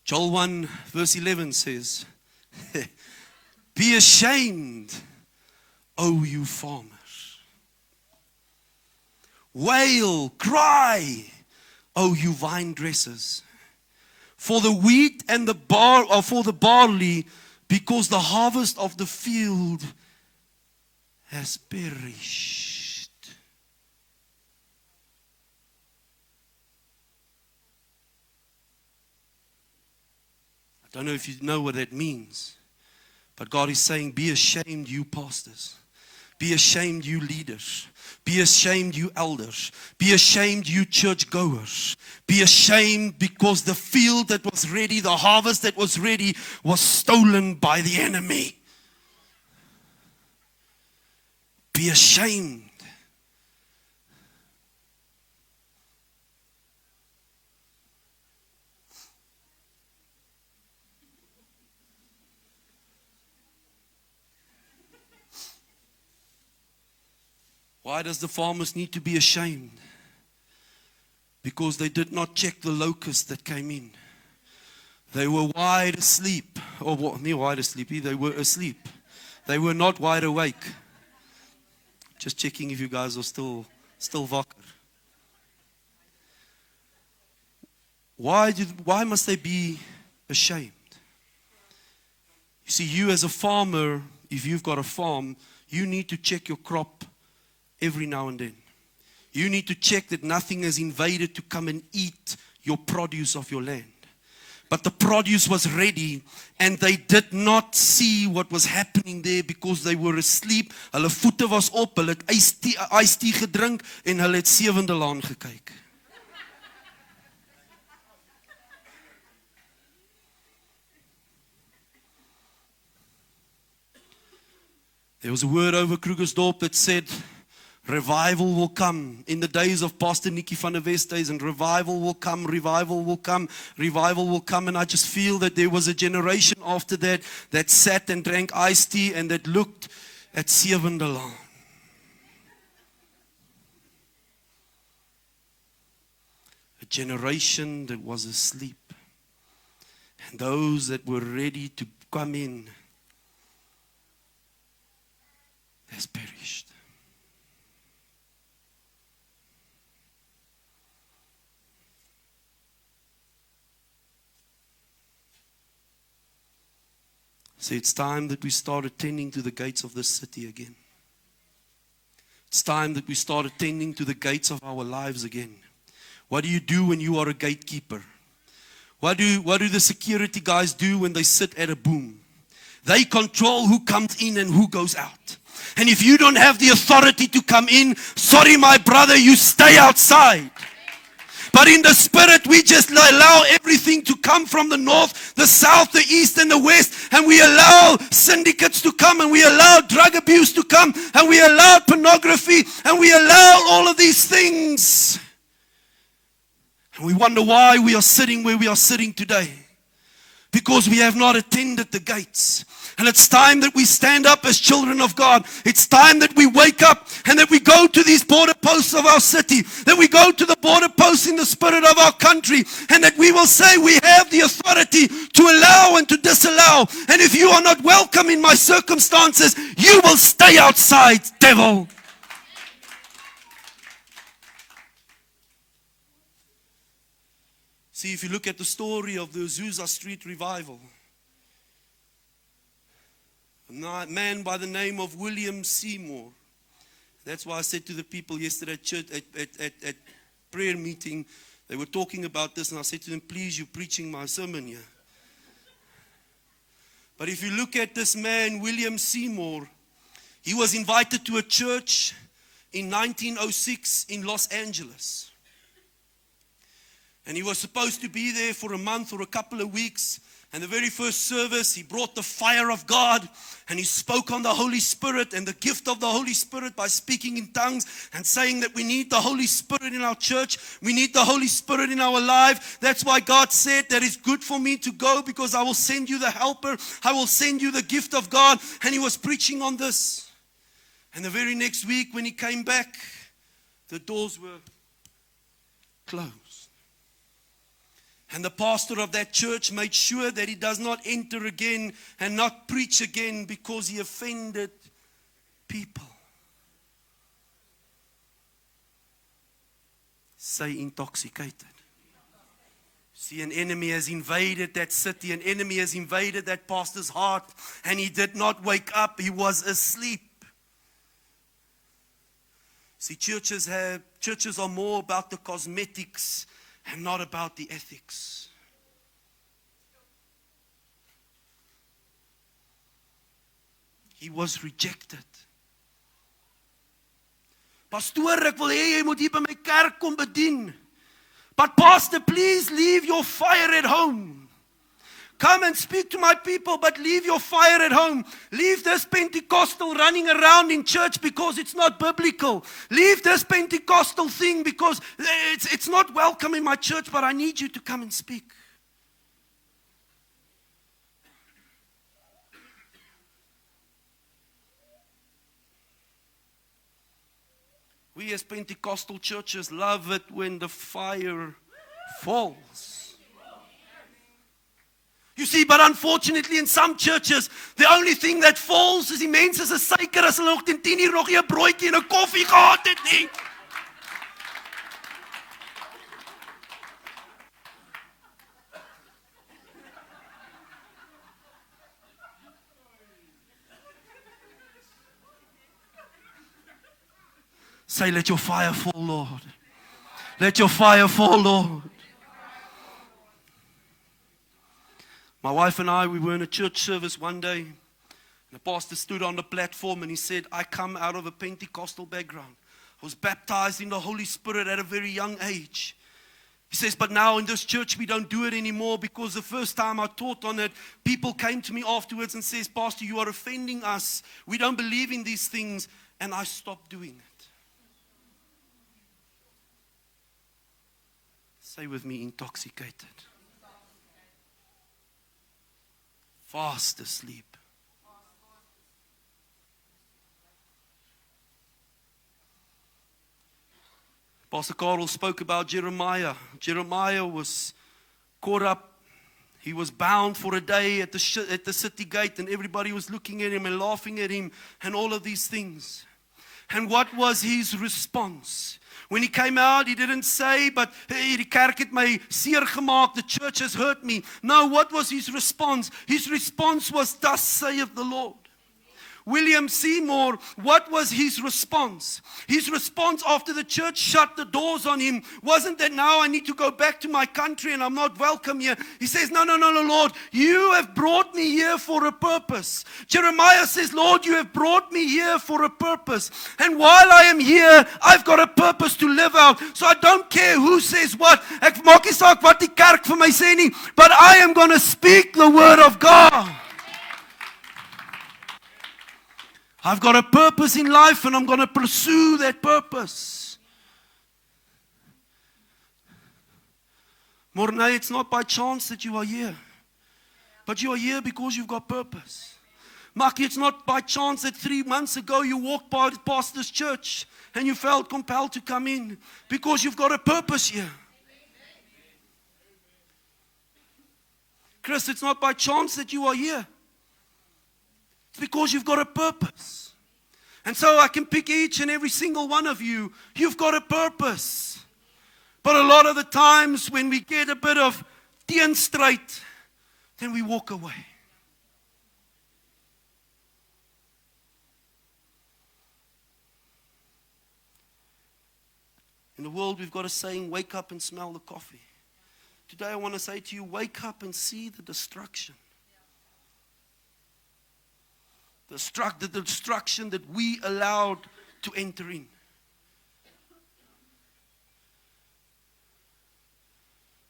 Joel 1 verse 11 says, be ashamed, O you farmers. Wail, cry, O you vine dressers, for the wheat and for the barley, because the harvest of the field has perished. I don't know if you know what that means, but God is saying, be ashamed, you pastors. Be ashamed, you leaders. Be ashamed, you elders. Be ashamed, you churchgoers. Be ashamed because the field that was ready, the harvest that was ready, was stolen by the enemy. Be ashamed. Why does the farmers need to be ashamed? Because they did not check the locusts that came in. They were wide asleep. Or not wide asleep, they were asleep. They were not wide awake. Just checking if you guys are still wakker. Why must they be ashamed? You see, you as a farmer, if you've got a farm, you need to check your crop every now and then. You need to check that nothing has invaded to come and eat your produce of your land. But the produce was ready, and they did not see what was happening there because they were asleep. Hulle voete was op, hulle het iced tea gedrink en hulle het sewende laan gekyk. There was a word over Krugersdorp that said, revival will come in the days of Pastor Nikki van der West days, and revival will come, revival will come, revival will come. And I just feel that there was a generation after that that sat and drank iced tea and that looked at sewende laan. A generation that was asleep, and those that were ready to come in has perished. So it's time that we start attending to the gates of this city again. It's time that we start attending to the gates of our lives again. What do you do when you are a gatekeeper? What do the security guys do when they sit at a boom? They control who comes in and who goes out. And if you don't have the authority to come in, sorry my brother, you stay outside. But in the spirit, we just allow everything to come from the north, the south, the east, and the west. And we allow syndicates to come, and we allow drug abuse to come, and we allow pornography, and we allow all of these things. And we wonder why we are sitting where we are sitting today. Because we have not attended the gates. And it's time that we stand up as children of God. It's time that we wake up and that we go to these border posts of our city. That we go to the border posts in the spirit of our country. And that we will say we have the authority to allow and to disallow. And if you are not welcome in my circumstances, you will stay outside, devil. See, if you look at the story of the Azusa Street revival, a man by the name of William Seymour. That's why I said to the people yesterday at church, at prayer meeting, they were talking about this, and I said to them, please, you're preaching my sermon here. But if you look at this man, William Seymour, he was invited to a church in 1906 in Los Angeles. And he was supposed to be there for a month or a couple of weeks. And the very first service, he brought the fire of God, and he spoke on the Holy Spirit and the gift of the Holy Spirit by speaking in tongues and saying that we need the Holy Spirit in our church. We need the Holy Spirit in our life. That's why God said that it's good for me to go, because I will send you the helper. I will send you the gift of God. And he was preaching on this. And the very next week when he came back, the doors were closed. And the pastor of that church made sure that he does not enter again and not preach again because he offended people. Say intoxicated. See, an enemy has invaded that city. An enemy has invaded that pastor's heart. And he did not wake up. He was asleep. See, churches are more about the cosmetics and not about the ethics. He was rejected. Pastoor, ek wil hê jy moet hier by my kerk kom bedien. But pastor, please leave your fire at home. Come and speak to my people, but leave your fire at home. Leave this Pentecostal running around in church because it's not biblical. Leave this Pentecostal thing because it's not welcome in my church, but I need you to come and speak. We as Pentecostal churches love it when the fire falls. You see, but unfortunately in some churches, the only thing that falls is die mense se suiker as hulle nog teen 10:00 nog nie 'n broodjie en 'n koffie gehad het nie. Say, let your fire fall, Lord. Let your fire fall, Lord. My wife and I, we were in a church service one day, and the pastor stood on the platform and he said, I come out of a Pentecostal background. I was baptized in the Holy Spirit at a very young age. He says, but now in this church we don't do it anymore, because the first time I taught on it, people came to me afterwards and says, Pastor, you are offending us. We don't believe in these things. And I stopped doing it. Say with me, intoxicated. Fast asleep. Pastor Carl spoke about Jeremiah. Jeremiah was caught up. He was bound for a day at the city gate, and everybody was looking at him and laughing at him and all of these things. And what was his response? When he came out, he didn't say, but hey, die kerk het my seer gemaak, the church has hurt me. No, what was his response? His response was, thus saith the Lord. William Seymour, what was his response? His response after the church shut the doors on him wasn't that now I need to go back to my country and I'm not welcome here. He says, no, Lord, you have brought me here for a purpose. Jeremiah says, Lord, you have brought me here for a purpose. And while I am here, I've got a purpose to live out. So I don't care who says what. Ek maak nie saak wat die kerk vir my sê nie, but I am going to speak the word of God. I've got a purpose in life and I'm going to pursue that purpose. Mornay, it's not by chance that you are here. But you are here because you've got purpose. Maki, it's not by chance that 3 months ago you walked past this church and you felt compelled to come in, because you've got a purpose here. Chris, it's not by chance that you are here. Because you've got a purpose. And so I can pick each and every single one of you. You've got a purpose. But a lot of the times when we get a bit of teenstryd, then we walk away. In the world, we've got a saying, wake up and smell the coffee. Today I want to say to you, wake up and see the destruction. The destruction that we allowed to enter in.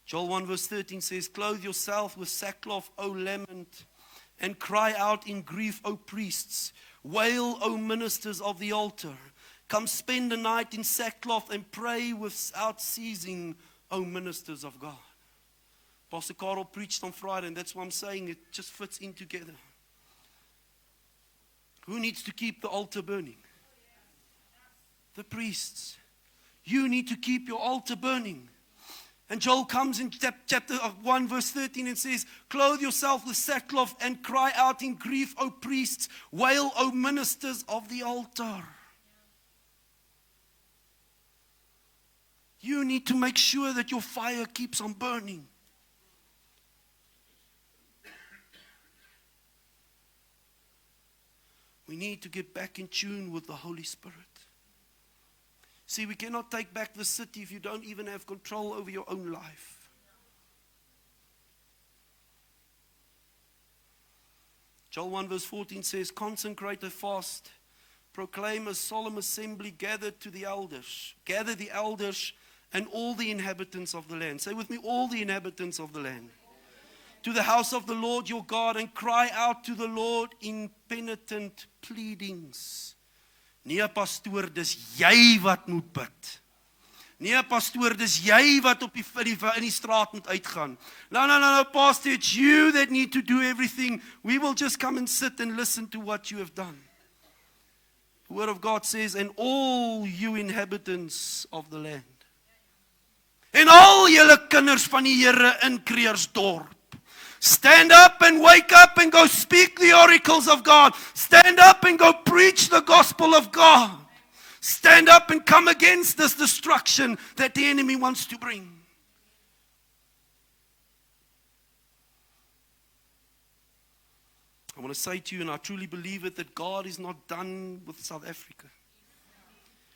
Joel 1 verse 13 says, clothe yourself with sackcloth, O lament, and cry out in grief, O priests. Wail, O ministers of the altar. Come spend the night in sackcloth and pray without ceasing, O ministers of God. Pastor Carl preached on Friday, and that's what I'm saying. It just fits in together. Who needs to keep the altar burning? The priests. You need to keep your altar burning. And Joel comes in chapter 1 verse 13 and says, clothe yourself with sackcloth and cry out in grief, O priests. Wail, O ministers of the altar. You need to make sure that your fire keeps on burning. We need to get back in tune with the Holy Spirit. See, we cannot take back the city if you don't even have control over your own life. Joel 1 verse 14 says, consecrate a fast, proclaim a solemn assembly, gather the elders and all the inhabitants of the land. Say with me, all the inhabitants of the land. To the house of the Lord your God, and cry out to the Lord in penitent pleadings. Nee, pastoor, dis jy wat moet bid. Nee, pastoor, dis jy wat op in die straat moet uitgaan. No, pastor, it's you that need to do everything. We will just come and sit and listen to what you have done. The word of God says, and all you inhabitants of the land. En al julle kinders van die Here in Creersdorp. Stand up and wake up and go speak the oracles of God. Stand up and go preach the gospel of God. Stand up and come against this destruction that the enemy wants to bring. I want to say to you, and I truly believe it, that God is not done with South Africa.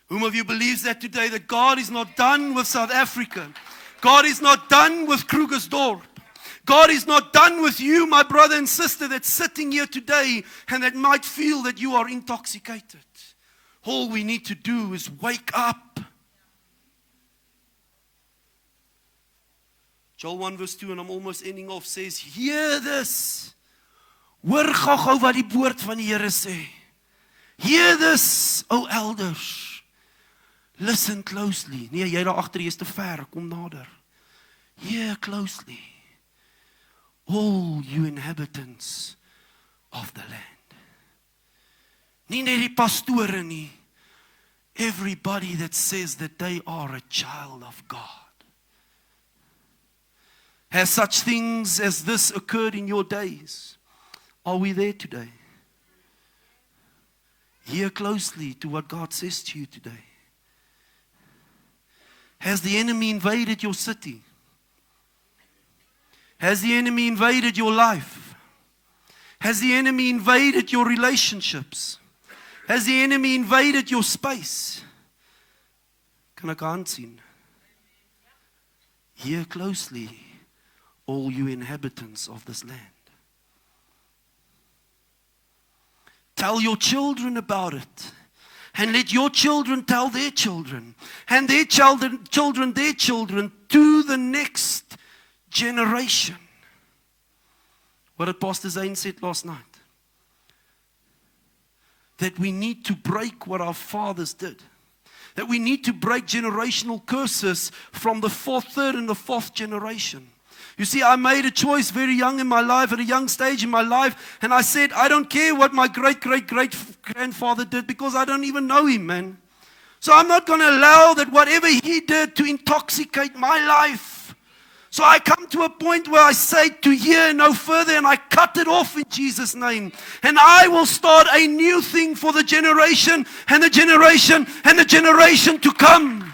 Whom of you believes that today, that God is not done with South Africa? God is not done with Krugersdorp. God is not done with you, my brother and sister that's sitting here today and that might feel that you are intoxicated. All we need to do is wake up. Joel 1 verse 2, and I'm almost ending off, says, hear this. Hoor gou wat die woord van die Here sê. Hear this, O elders. Listen closely. Nee, jy daar agter, jy is te ver, kom nader. Hear closely. All you inhabitants of the land. Nie net die pastore nie. Everybody that says that they are a child of God. Has such things as this occurred in your days? Are we there today? Hear closely to what God says to you today. Has the enemy invaded your city? Has the enemy invaded your life? Has the enemy invaded your relationships? Has the enemy invaded your space? Kan ek hand sien? Hear closely, all you inhabitants of this land. Tell your children about it. And let your children tell their children. And their children their children to the next generation. What did Pastor Zane said last night? That we need to break what our fathers did. That we need to break generational curses from the third and the fourth generation. You see, I made a choice very young in my life, at a young stage in my life, and I said, I don't care what my great-great-great-grandfather did because I don't even know him, man. So I'm not going to allow that whatever he did to intoxicate my life. So I come to a point where I say to hear no further, and I cut it off in Jesus' name. And I will start a new thing for the generation and the generation and the generation to come.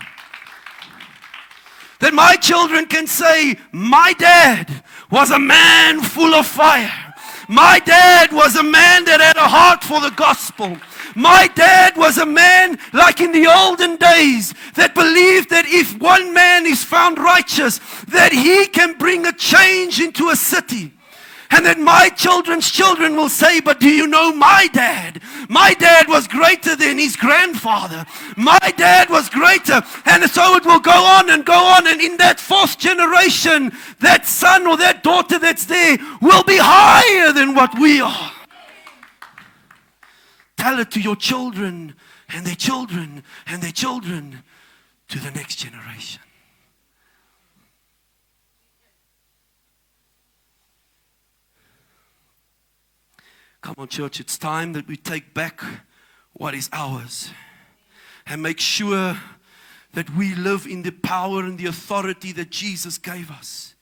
That my children can say, my dad was a man full of fire. My dad was a man that had a heart for the gospel. My dad was a man like in the olden days that believed that if one man is found righteous, that he can bring a change into a city. And that my children's children will say, but do you know my dad? My dad was greater than his grandfather. My dad was greater. And so it will go on and go on. And in that fourth generation, that son or that daughter that's there will be higher than what we are. Tell it to your children and their children and their children to the next generation. Come on, church, it's time that we take back what is ours and make sure that we live in the power and the authority that Jesus gave us.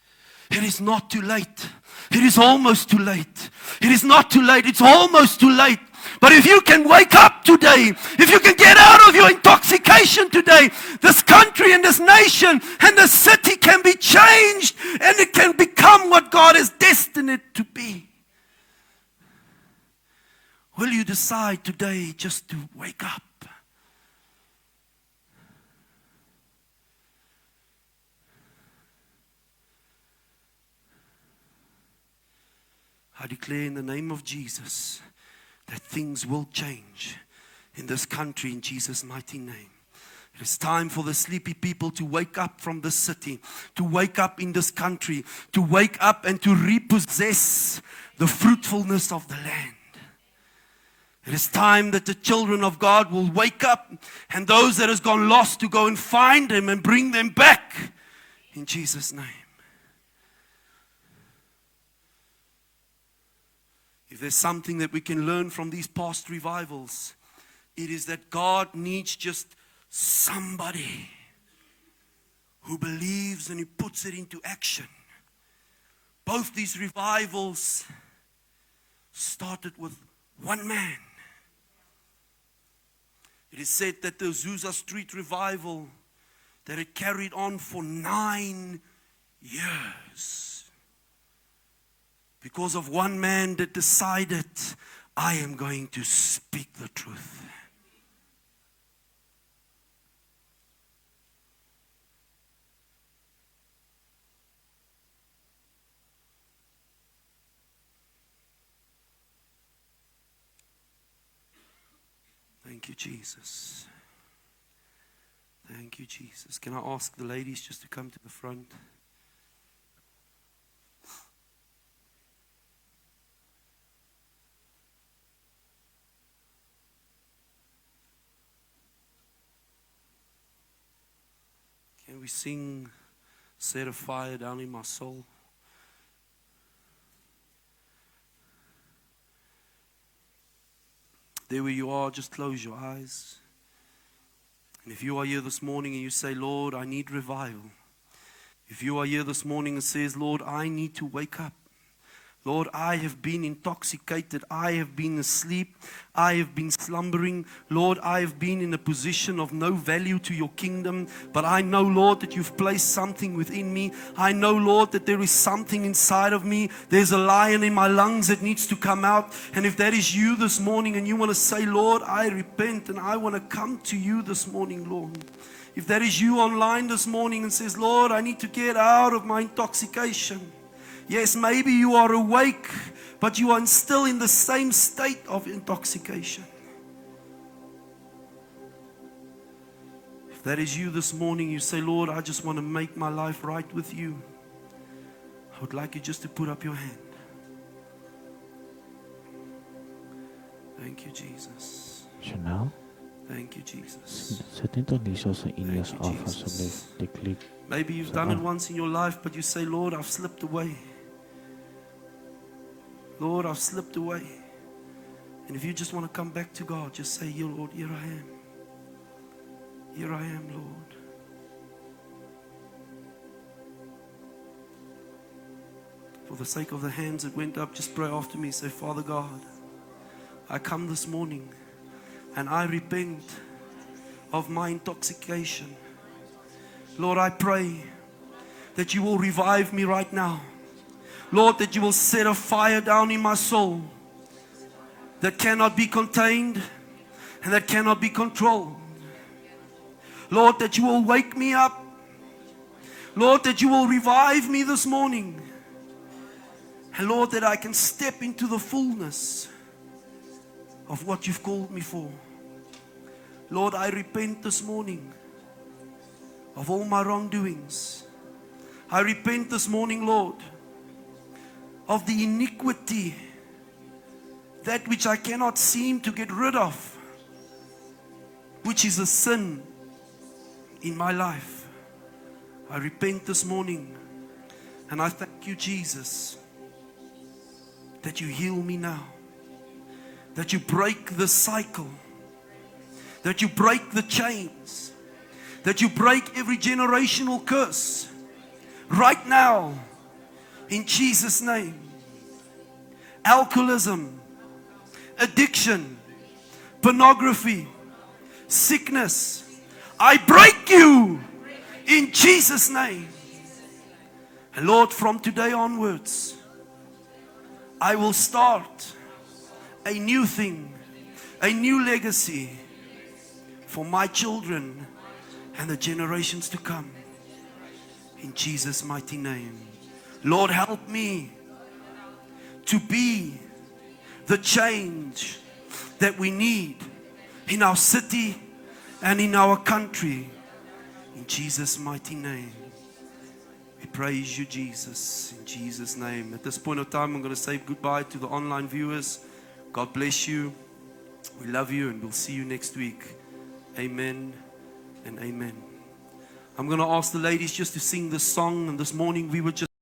It is not too late. It is almost too late. It is not too late. It's almost too late. But if you can wake up today, if you can get out of your intoxication today, this country and this nation and this city can be changed and it can become what God has destined it to be. Will you decide today just to wake up? I declare in the name of Jesus that things will change in this country in Jesus' mighty name. It is time for the sleepy people to wake up from this city, to wake up in this country, to wake up and to repossess the fruitfulness of the land. It is time that the children of God will wake up and those that has gone lost to go and find them and bring them back in Jesus' name. If there's something that we can learn from these past revivals, it is that God needs just somebody who believes and who puts it into action. Both these revivals started with one man. It is said that the Azusa Street revival, that it carried on for 9 years. Because of one man that decided, I am going to speak the truth. Thank you, Jesus. Thank you, Jesus. Can I ask the ladies just to come to the front? Can we sing, Set a Fire Down in My Soul? There where you are, just close your eyes. And if you are here this morning and you say, Lord, I need revival. If you are here this morning and says, Lord, I need to wake up. Lord, I have been intoxicated. I have been asleep. I have been slumbering. Lord, I have been in a position of no value to your kingdom. But I know, Lord, that you've placed something within me. I know, Lord, that there is something inside of me. There's a lion in my lungs that needs to come out. And if that is you this morning and you want to say, Lord, I repent and I want to come to you this morning, Lord. If that is you online this morning and says, Lord, I need to get out of my intoxication. Yes, maybe you are awake, but you are still in the same state of intoxication. If that is you this morning, you say, Lord, I just want to make my life right with you. I would like you just to put up your hand. Thank you, Jesus. Chanel, Thank you, Jesus. sit net dan hierso sy Inias Thank you, af Jesus. asseblief. Die klik. Maybe you've done it once in your life, but you say, Lord, I've slipped away. Lord, I've slipped away. And if you just want to come back to God, just say, "Yeah, Lord, here I am. Here I am, Lord." For the sake of the hands that went up, just pray after me. Say, "Father God, I come this morning and I repent of my intoxication. Lord, I pray that you will revive me right now. Lord, that you will set a fire down in my soul that cannot be contained and that cannot be controlled. Lord, that you will wake me up. Lord, that you will revive me this morning. And Lord, that I can step into the fullness of what you've called me for. Lord, I repent this morning of all my wrongdoings. I repent this morning, Lord, of the iniquity, that which I cannot seem to get rid of, which is a sin in my life. I repent this morning, and I thank you, Jesus, that you heal me now, that you break the cycle, that you break the chains, that you break every generational curse right now. In Jesus' name. Alcoholism, addiction, pornography, sickness, I break you in Jesus' name. And Lord, from today onwards, I will start a new thing, a new legacy for my children and the generations to come. In Jesus' mighty name. Lord, help me to be the change that we need in our city and in our country. In Jesus' mighty name. We praise you, Jesus. In Jesus' name. At this point of time, I'm going to say goodbye to the online viewers. God bless you. We love you, and we'll see you next week. Amen and amen. I'm going to ask the ladies just to sing this song, and this morning we were just